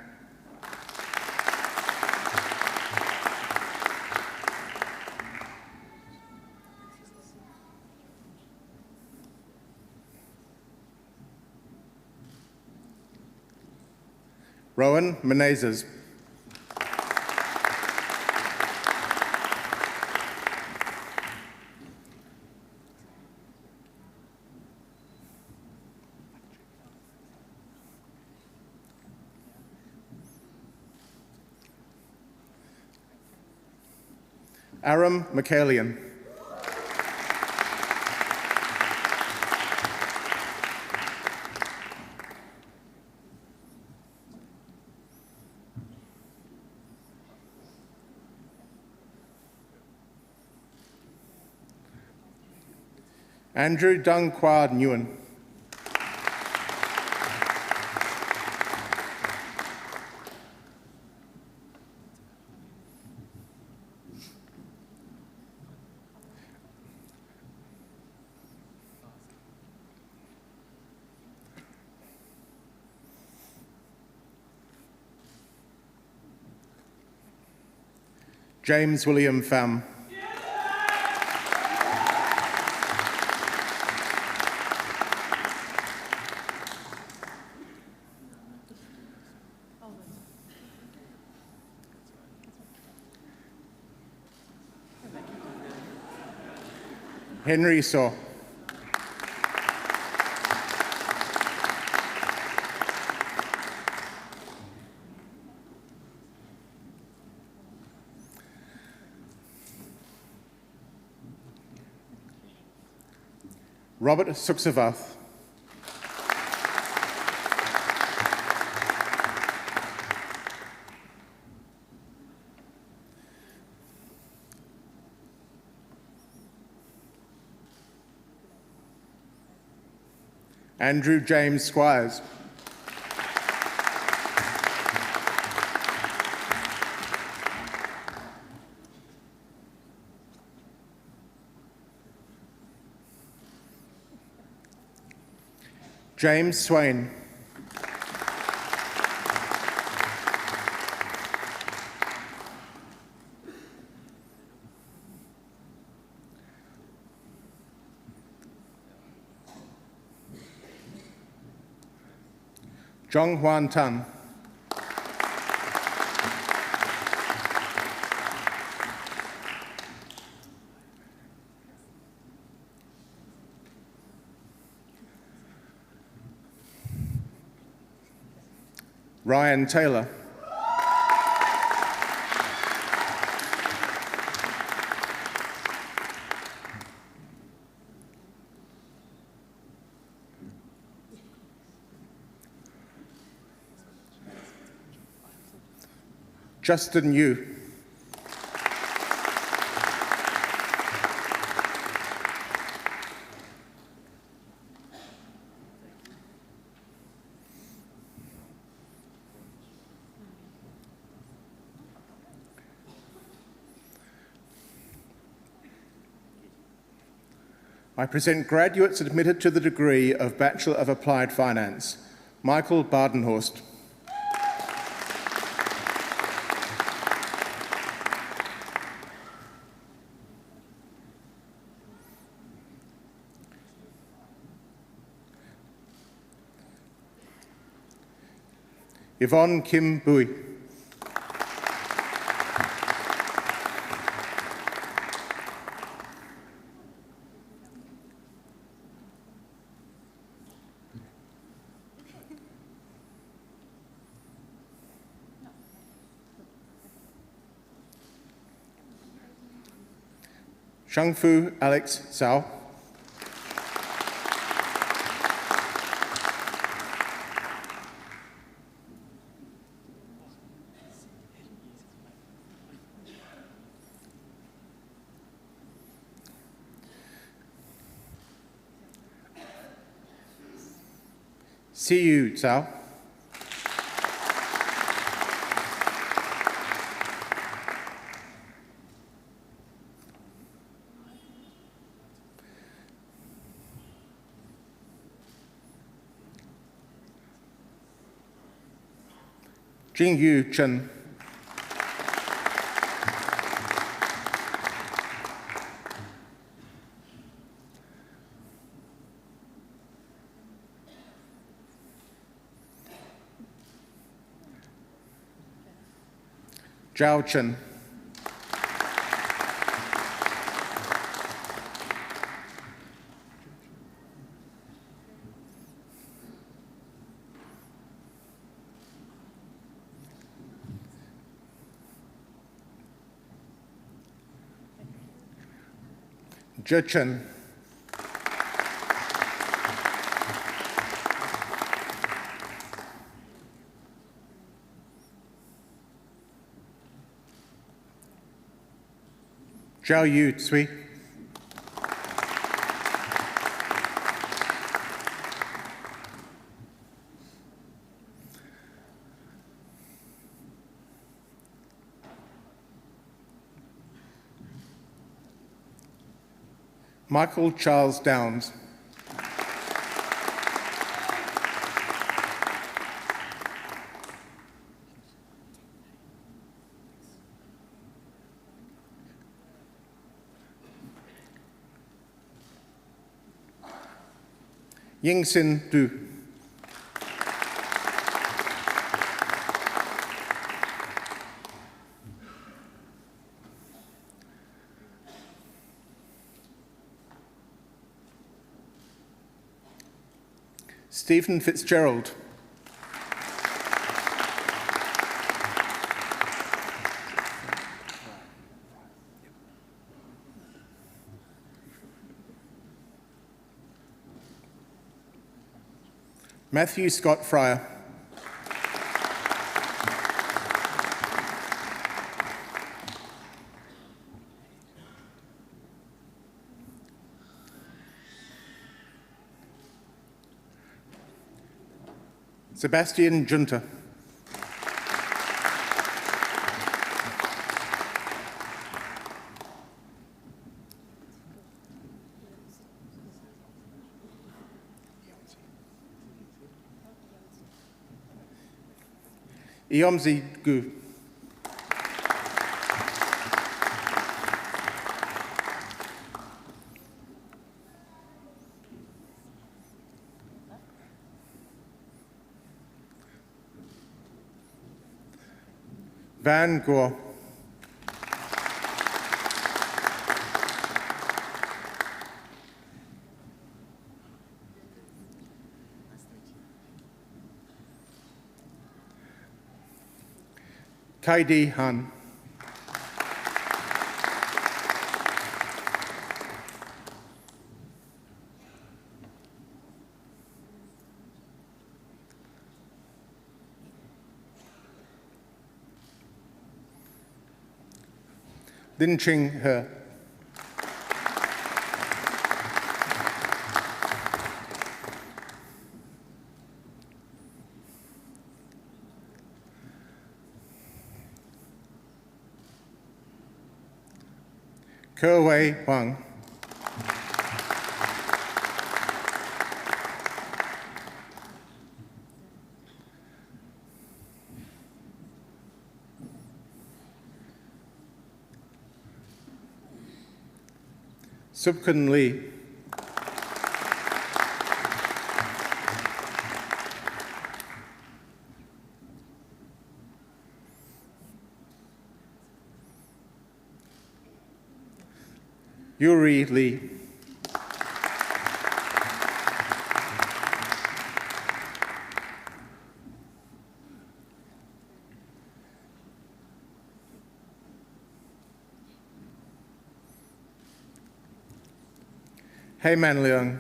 S7: Rowan Menezes. Aram McCallion. Andrew Dung Quad Nguyen. James William Pham. Henry Saw. Robert Suksavath. Andrew James Squires. James Swain. Zhong Huan Tan. Ryan Taylor. Justin Yu. I present graduates admitted to the degree of Bachelor of Applied Finance. Michael Badenhorst. Yvonne Kim Bui. Shangfu Alex Zhao. Siyu Zhao. Jingyu Chen. Zhao Chen. Zhe Chen. Zhao Yu Tsui. Michael Charles Downs. Yingxin Du. Stephen Fitzgerald. Matthew Scott Fryer. Sebastian Junta. Iomzi Gu. Van Gogh. Kaidi Han. Lin Ching He. Ke Wei Huang. Subkun Lee. Yuri Lee. Hey Man Leung.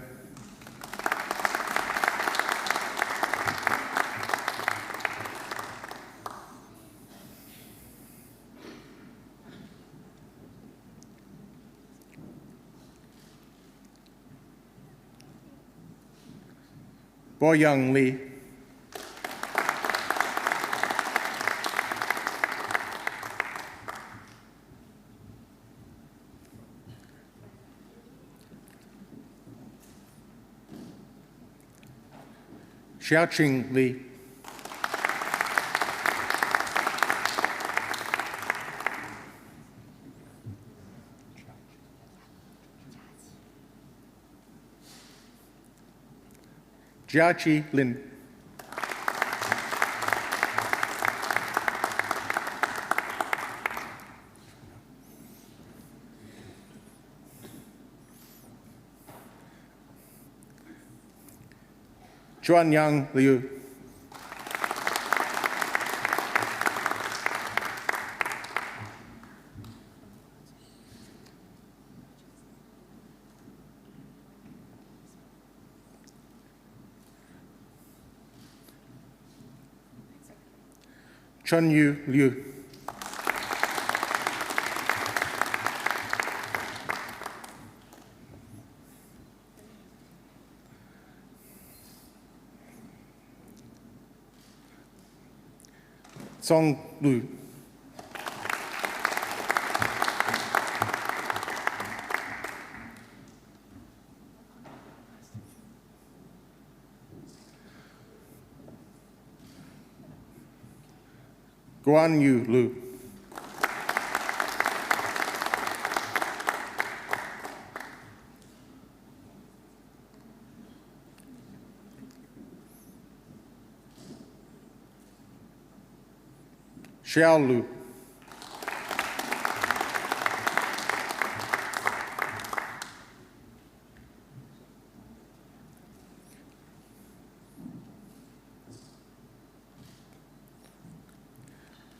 S7: Bo Young Lee. Xiaoqing Li. Jiaqi Lin. Juanyang Liu. Chun Yu Liu. Song Lu. Guan Yu Lu. Xiao Lu.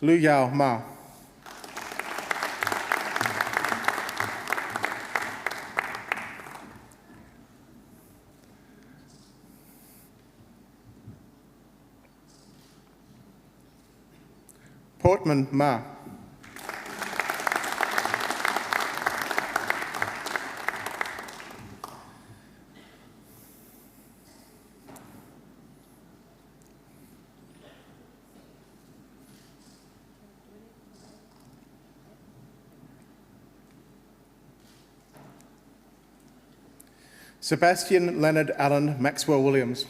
S7: Lu Yao Ma. Portman Ma. Sebastian Leonard Allen Maxwell Williams.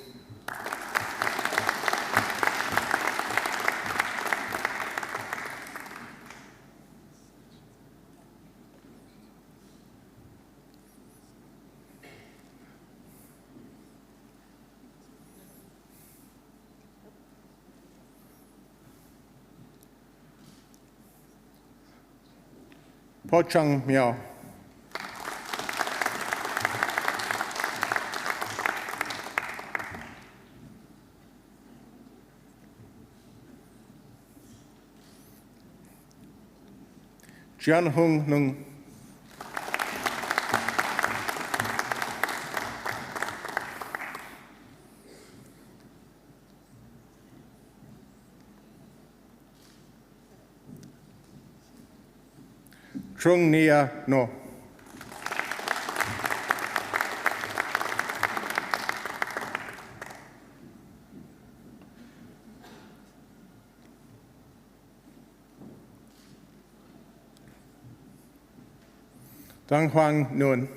S7: Po Chung Miao. Jian Hung Nung. Trung Nia No. Dang Huang Nguyen.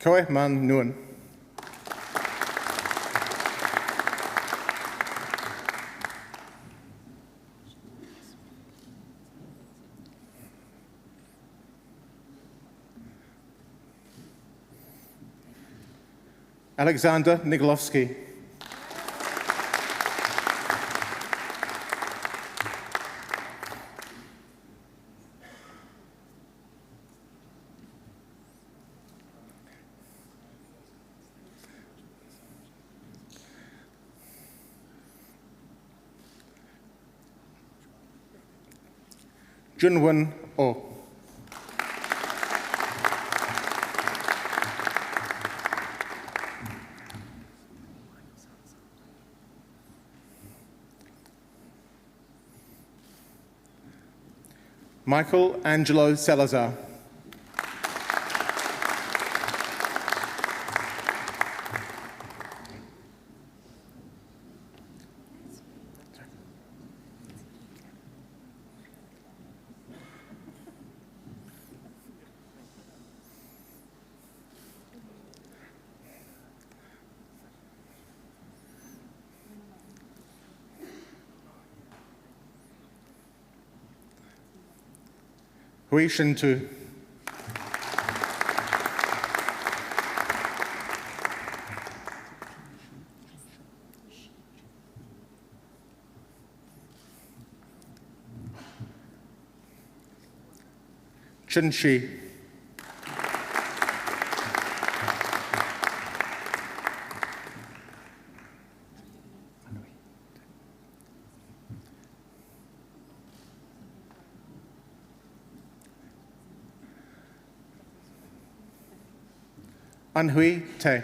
S7: Koe Man Nguyen. Alexander Nigolovsky. Junwon Oh. Michael Angelo Salazar. Hui Shin Tu. Chen Shi. Anhui Te.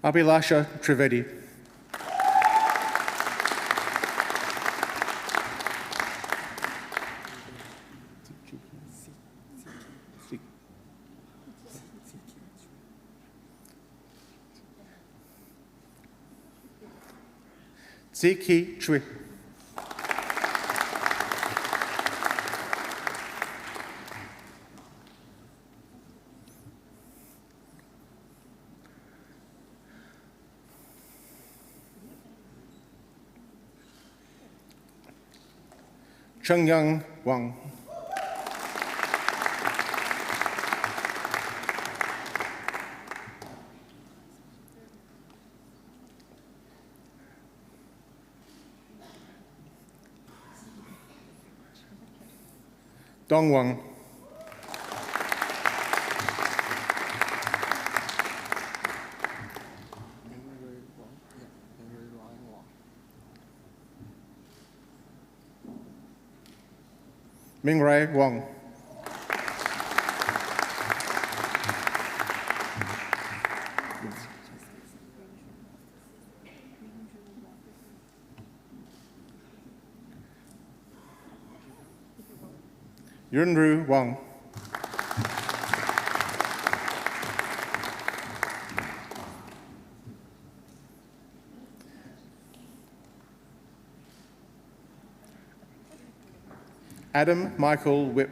S7: Abhilasha Trivedi. Ziki Chui. Chengyang Wang. Dong Wang. Mingray Wang. Yunru Wang. Adam Michael Whip.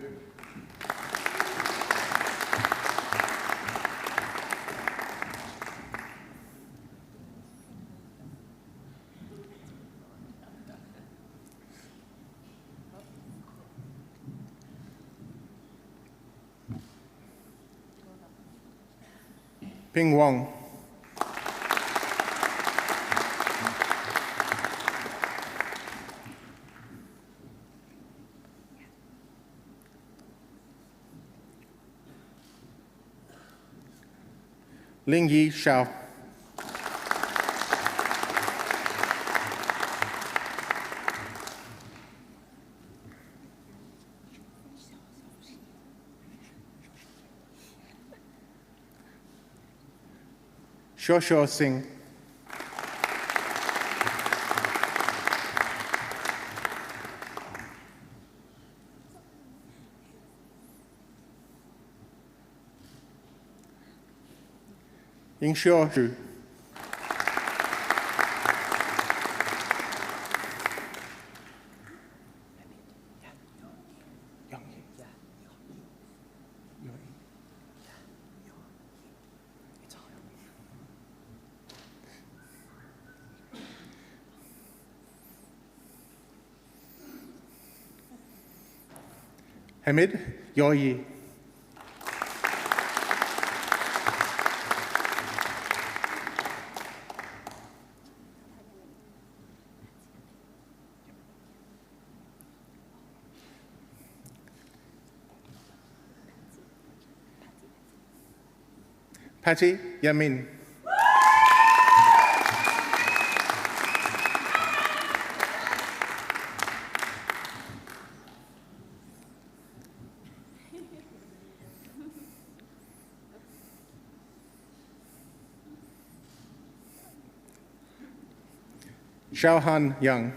S7: Ping Wong. Ling Yi Shao. Shosho Singh. Yingxiao Zhu. Hamid Yoyi. Patty Yamin. Xiaohan Yang.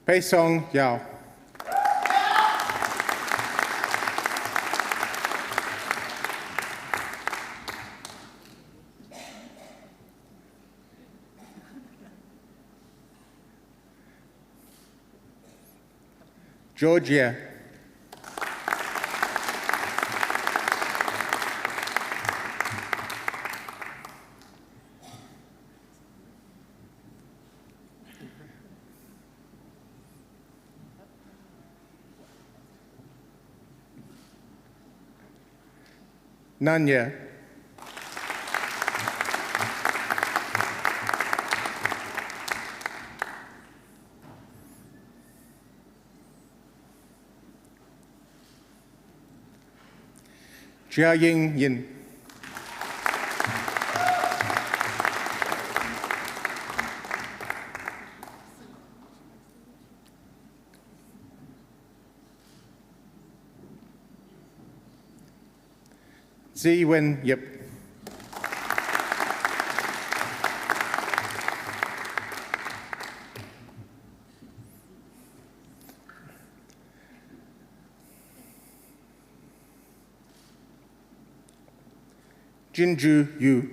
S7: Pei Song Yao. Georgia. Nanya. Jiaying Yin. Zi Wen Yip. Jinju Yu.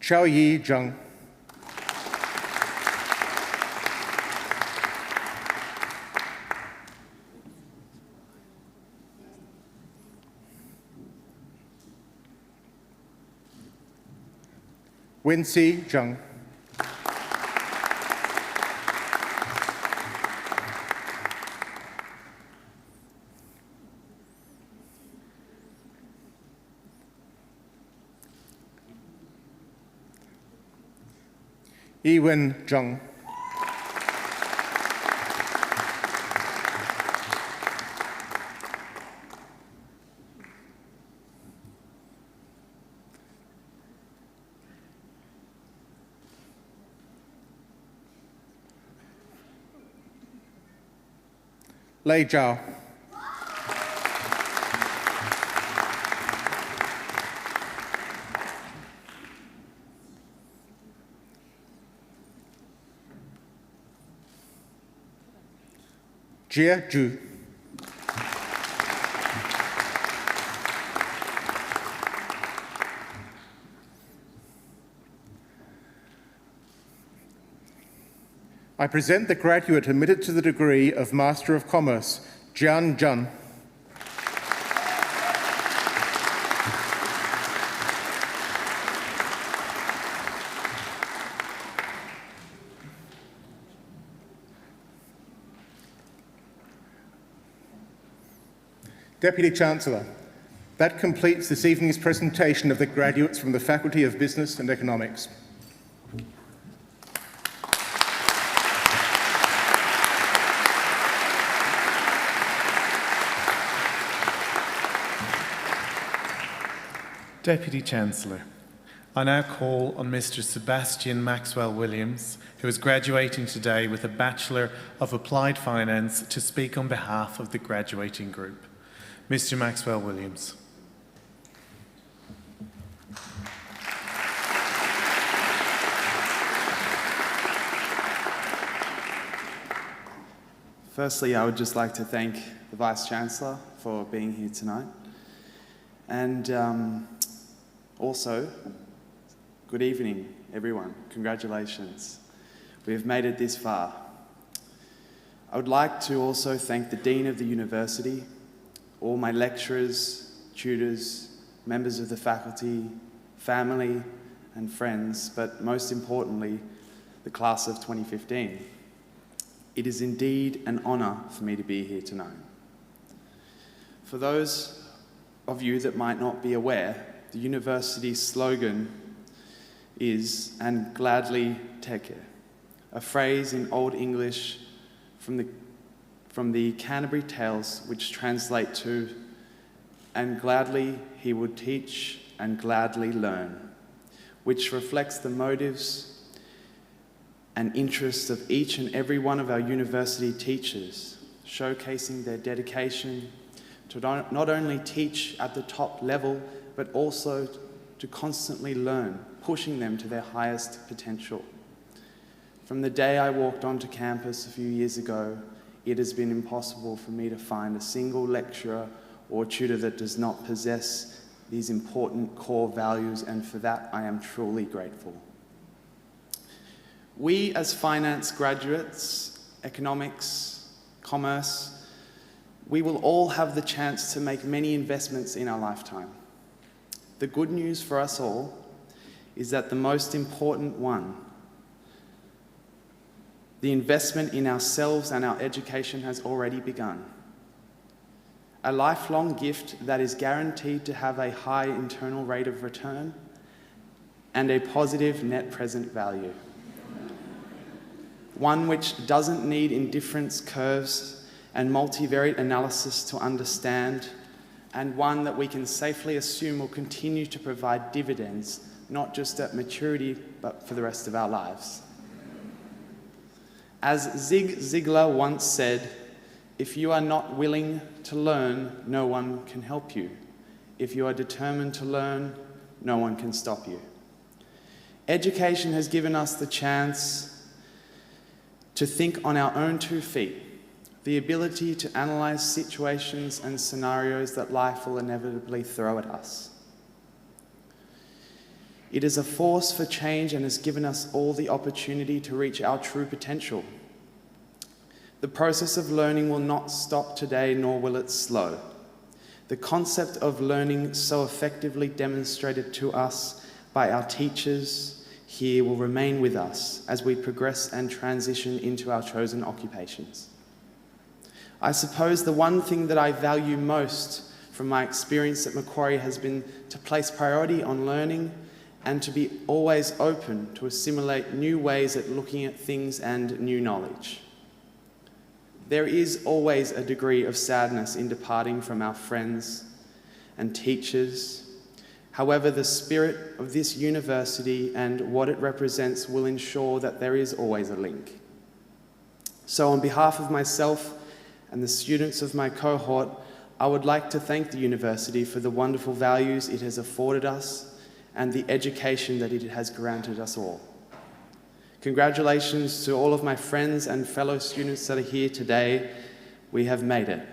S7: Chao Yi Zhang. Wenxi Zhang. Yiwen Zhang. Lei Zhao. Jie Zhu. I present the graduate admitted to the degree of Master of Commerce, Jian Zhan. Deputy Chancellor, that completes this evening's presentation of the graduates from the Faculty of Business and Economics.
S4: Deputy Chancellor, I now call on Mr. Sebastian Maxwell Williams, who is graduating today with a Bachelor of Applied Finance, to speak on behalf of the graduating group. Mr. Maxwell Williams.
S8: Firstly, I would just like to thank the Vice-Chancellor for being here tonight. And also, good evening, everyone. Congratulations. We have made it this far. I would like to also thank the Dean of the University, all my lecturers, tutors, members of the faculty, family and friends, but most importantly, the class of 2015. It is indeed an honour for me to be here tonight. For those of you that might not be aware, the university's slogan is "and gladly take," a phrase in Old English from the Canterbury Tales, which translate to "and gladly he would teach and gladly learn," which reflects the motives and interests of each and every one of our university teachers, showcasing their dedication to not only teach at the top level, but also to constantly learn, pushing them to their highest potential. From the day I walked onto campus a few years ago, it has been impossible for me to find a single lecturer or tutor that does not possess these important core values, and for that I am truly grateful. We as finance graduates, economics, commerce, we will all have the chance to make many investments in our lifetime. The good news for us all is that the most important one, the investment in ourselves and our education, has already begun. a lifelong gift that is guaranteed to have a high internal rate of return and a positive net present value. One which doesn't need indifference curves and multivariate analysis to understand, and one that we can safely assume will continue to provide dividends, not just at maturity, but for the rest of our lives. As Zig Ziglar once said, if you are not willing to learn, no one can help you. If you are determined to learn, no one can stop you. Education has given us the chance to think on our own 2 feet, the ability to analyse situations and scenarios that life will inevitably throw at us. It is a force for change and has given us all the opportunity to reach our true potential. The process of learning will not stop today, nor will it slow. The concept of learning so effectively demonstrated to us by our teachers here will remain with us as we progress and transition into our chosen occupations. I suppose the one thing that I value most from my experience at Macquarie has been to place priority on learning and to be always open to assimilate new ways at looking at things and new knowledge. There is always a degree of sadness in departing from our friends and teachers. However, the spirit of this university and what it represents will ensure that there is always a link. So on behalf of myself and the students of my cohort, I would like to thank the university for the wonderful values it has afforded us and the education that it has granted us all. Congratulations to all of my friends and fellow students that are here today. We have made it.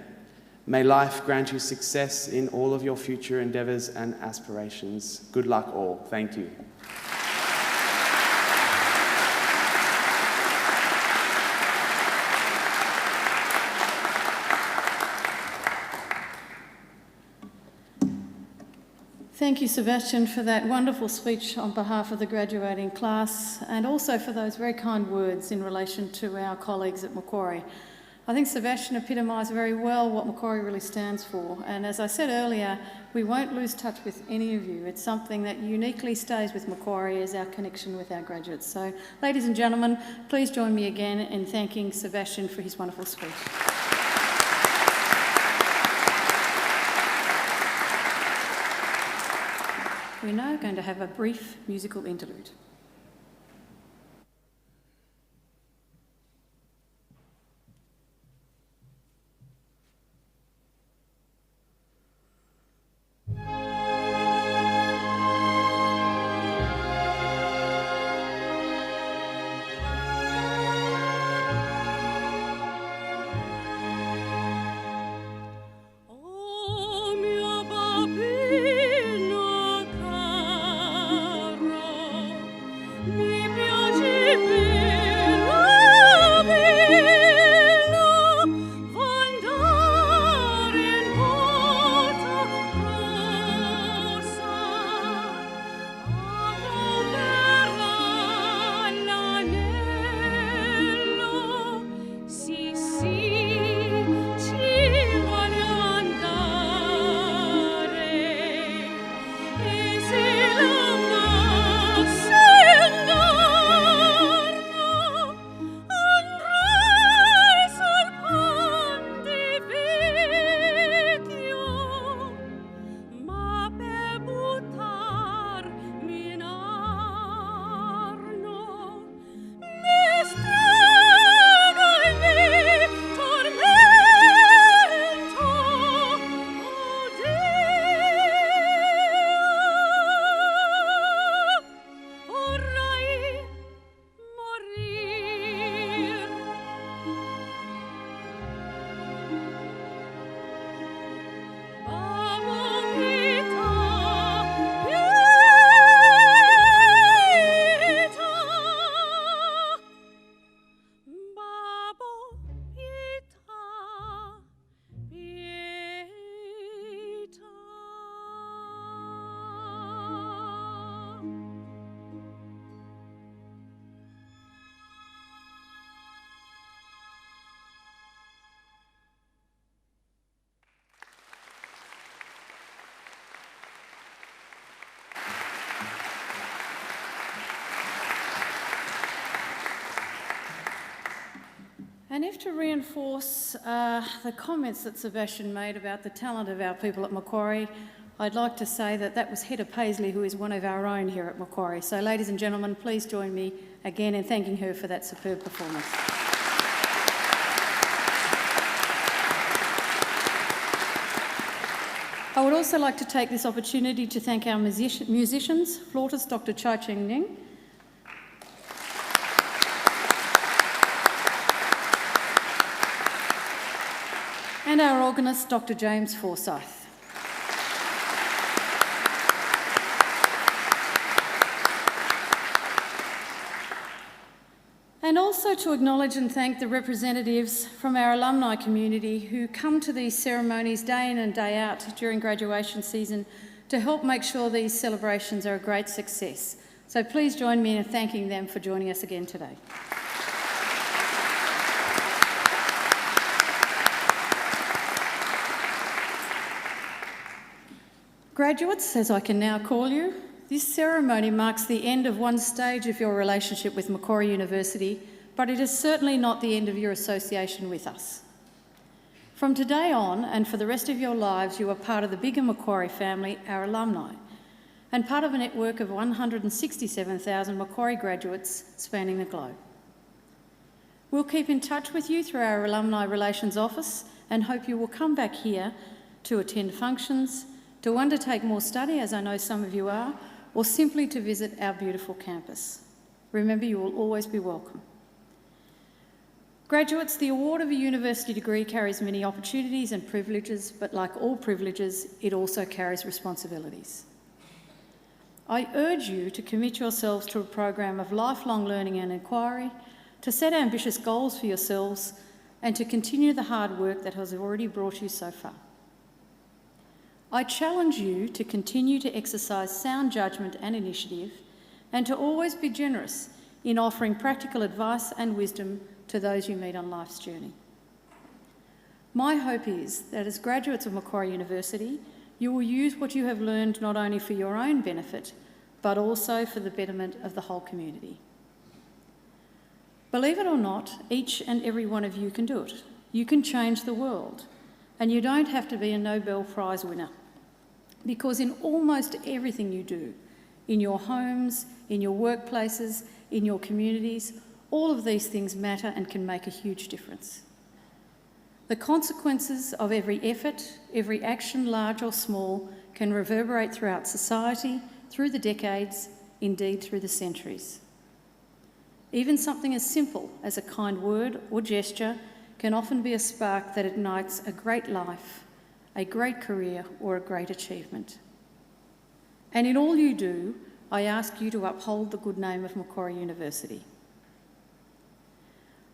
S8: May life grant you success in all of your future endeavours and aspirations. Good luck all. Thank you.
S5: Thank you, Sebastian, for that wonderful speech on behalf of the graduating class and also for those very kind words in relation to our colleagues at Macquarie. I think Sebastian epitomised very well what Macquarie really stands for, and as I said earlier, we won't lose touch with any of you. It's something that uniquely stays with Macquarie as our connection with our graduates. So, ladies and gentlemen, please join me again in thanking Sebastian for his wonderful speech. We're now going to have a brief musical interlude. And if to reinforce the comments that Sebastian made about the talent of our people at Macquarie, I'd like to say that was Hedda Paisley, who is one of our own here at Macquarie. So ladies and gentlemen, please join me again in thanking her for that superb performance. I would also like to take this opportunity to thank our musicians, flautist Dr. Chai Cheng Ning, and our organist, Dr. James Forsyth. And also to acknowledge and thank the representatives from our alumni community who come to these ceremonies day in and day out during graduation season to help make sure these celebrations are a great success. So please join me in thanking them for joining us again today. Graduates, as I can now call you, this ceremony marks the end of one stage of your relationship with Macquarie University, but it is certainly not the end of your association with us. From today on, and for the rest of your lives, you are part of the bigger Macquarie family, our alumni, and part of a network of 167,000 Macquarie graduates spanning the globe. We'll keep in touch with you through our Alumni Relations Office and hope you will come back here to attend functions, to undertake more study, as I know some of you are, or simply to visit our beautiful campus. Remember, you will always be welcome. Graduates, the award of a university degree carries many opportunities and privileges, but like all privileges, it also carries responsibilities. I urge you to commit yourselves to a program of lifelong learning and inquiry, to set ambitious goals for yourselves, and to continue the hard work that has already brought you so far. I challenge you to continue to exercise sound judgment and initiative, and to always be generous in offering practical advice and wisdom to those you meet on life's journey. My hope is that as graduates of Macquarie University, you will use what you have learned not only for your own benefit, but also for the betterment of the whole community. Believe it or not, each and every one of you can do it. You can change the world, and you don't have to be a Nobel Prize winner. Because in almost everything you do, in your homes, in your workplaces, in your communities, all of these things matter and can make a huge difference. The consequences of every effort, every action, large or small, can reverberate throughout society, through the decades, indeed through the centuries. Even something as simple as a kind word or gesture can often be a spark that ignites a great life, a great career, or a great achievement. And in all you do, I ask you to uphold the good name of Macquarie University.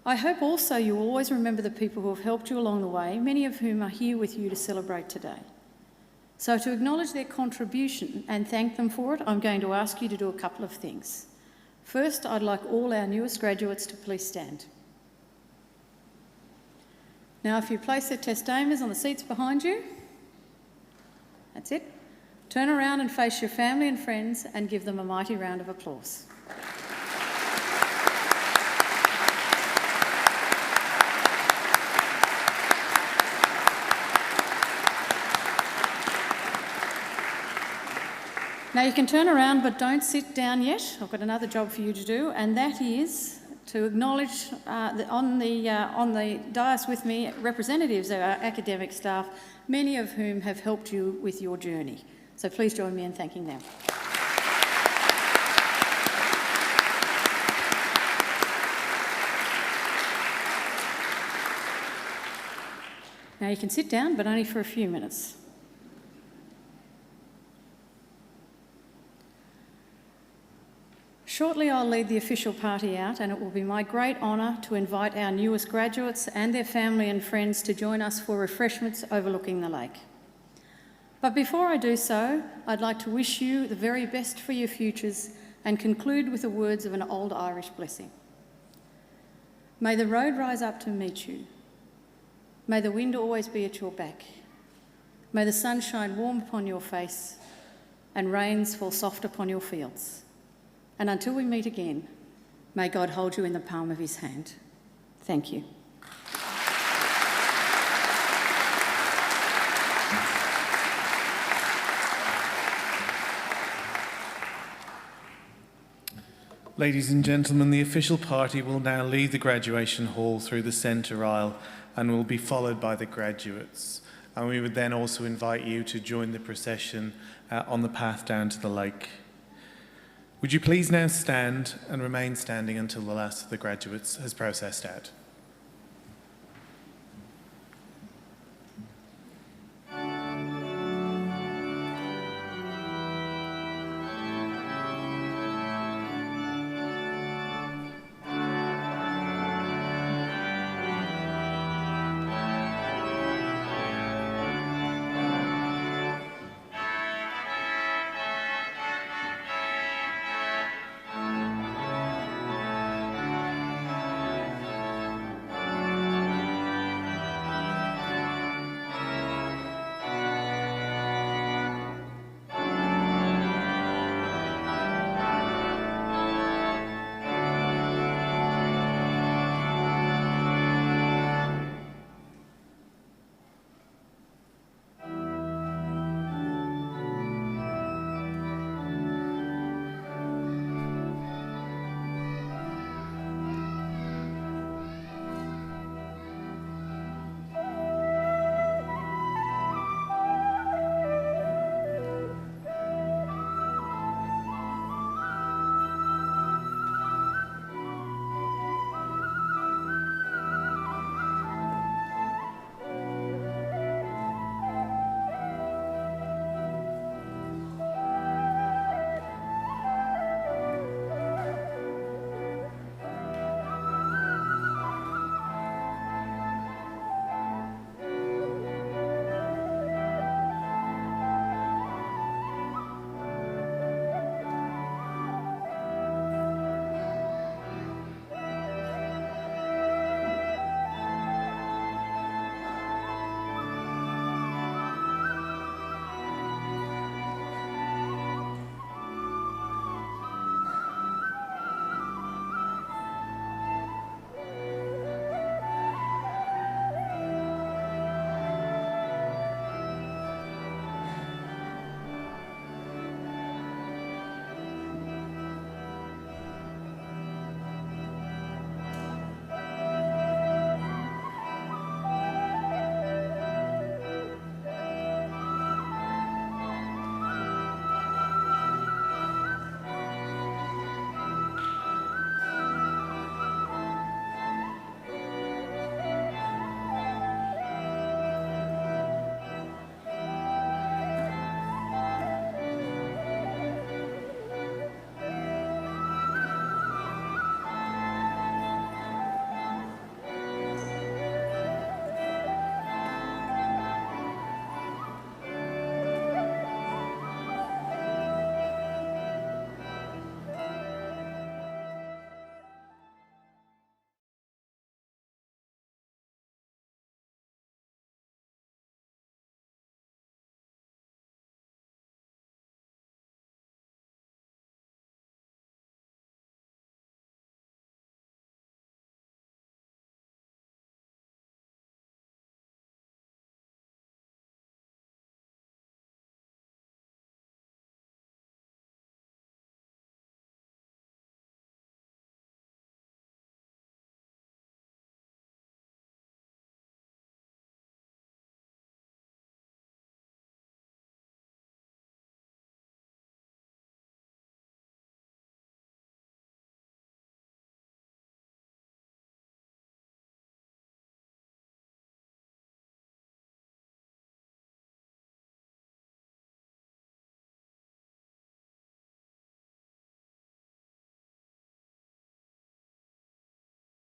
S5: I hope also you will always remember the people who have helped you along the way, many of whom are here with you to celebrate today. So to acknowledge their contribution and thank them for it, I'm going to ask you to do a couple of things. First, I'd like all our newest graduates to please stand. Now, if you place their testamers on the seats behind you, that's it. Turn around and face your family and friends and give them a mighty round of applause. Now you can turn around, but don't sit down yet. I've got another job for you to do, and that is to acknowledge on the dais with me representatives of our academic staff, many of whom have helped you with your journey. So please join me in thanking them. Now you can sit down, but only for a few minutes. Shortly I'll lead the official party out, and it will be my great honour to invite our newest graduates and their family and friends to join us for refreshments overlooking the lake. But before I do so, I'd like to wish you the very best for your futures and conclude with the words of an old Irish blessing. May the road rise up to meet you. May the wind always be at your back. May the sun shine warm upon your face and rains fall soft upon your fields. And until we meet again, may God hold you in the palm of his hand. Thank you.
S4: Ladies and gentlemen, the official party will now leave the graduation hall through the centre aisle and will be followed by the graduates. And we would then also invite you to join the procession on the path down to the lake. Would you please now stand and remain standing until the last of the graduates has processed out?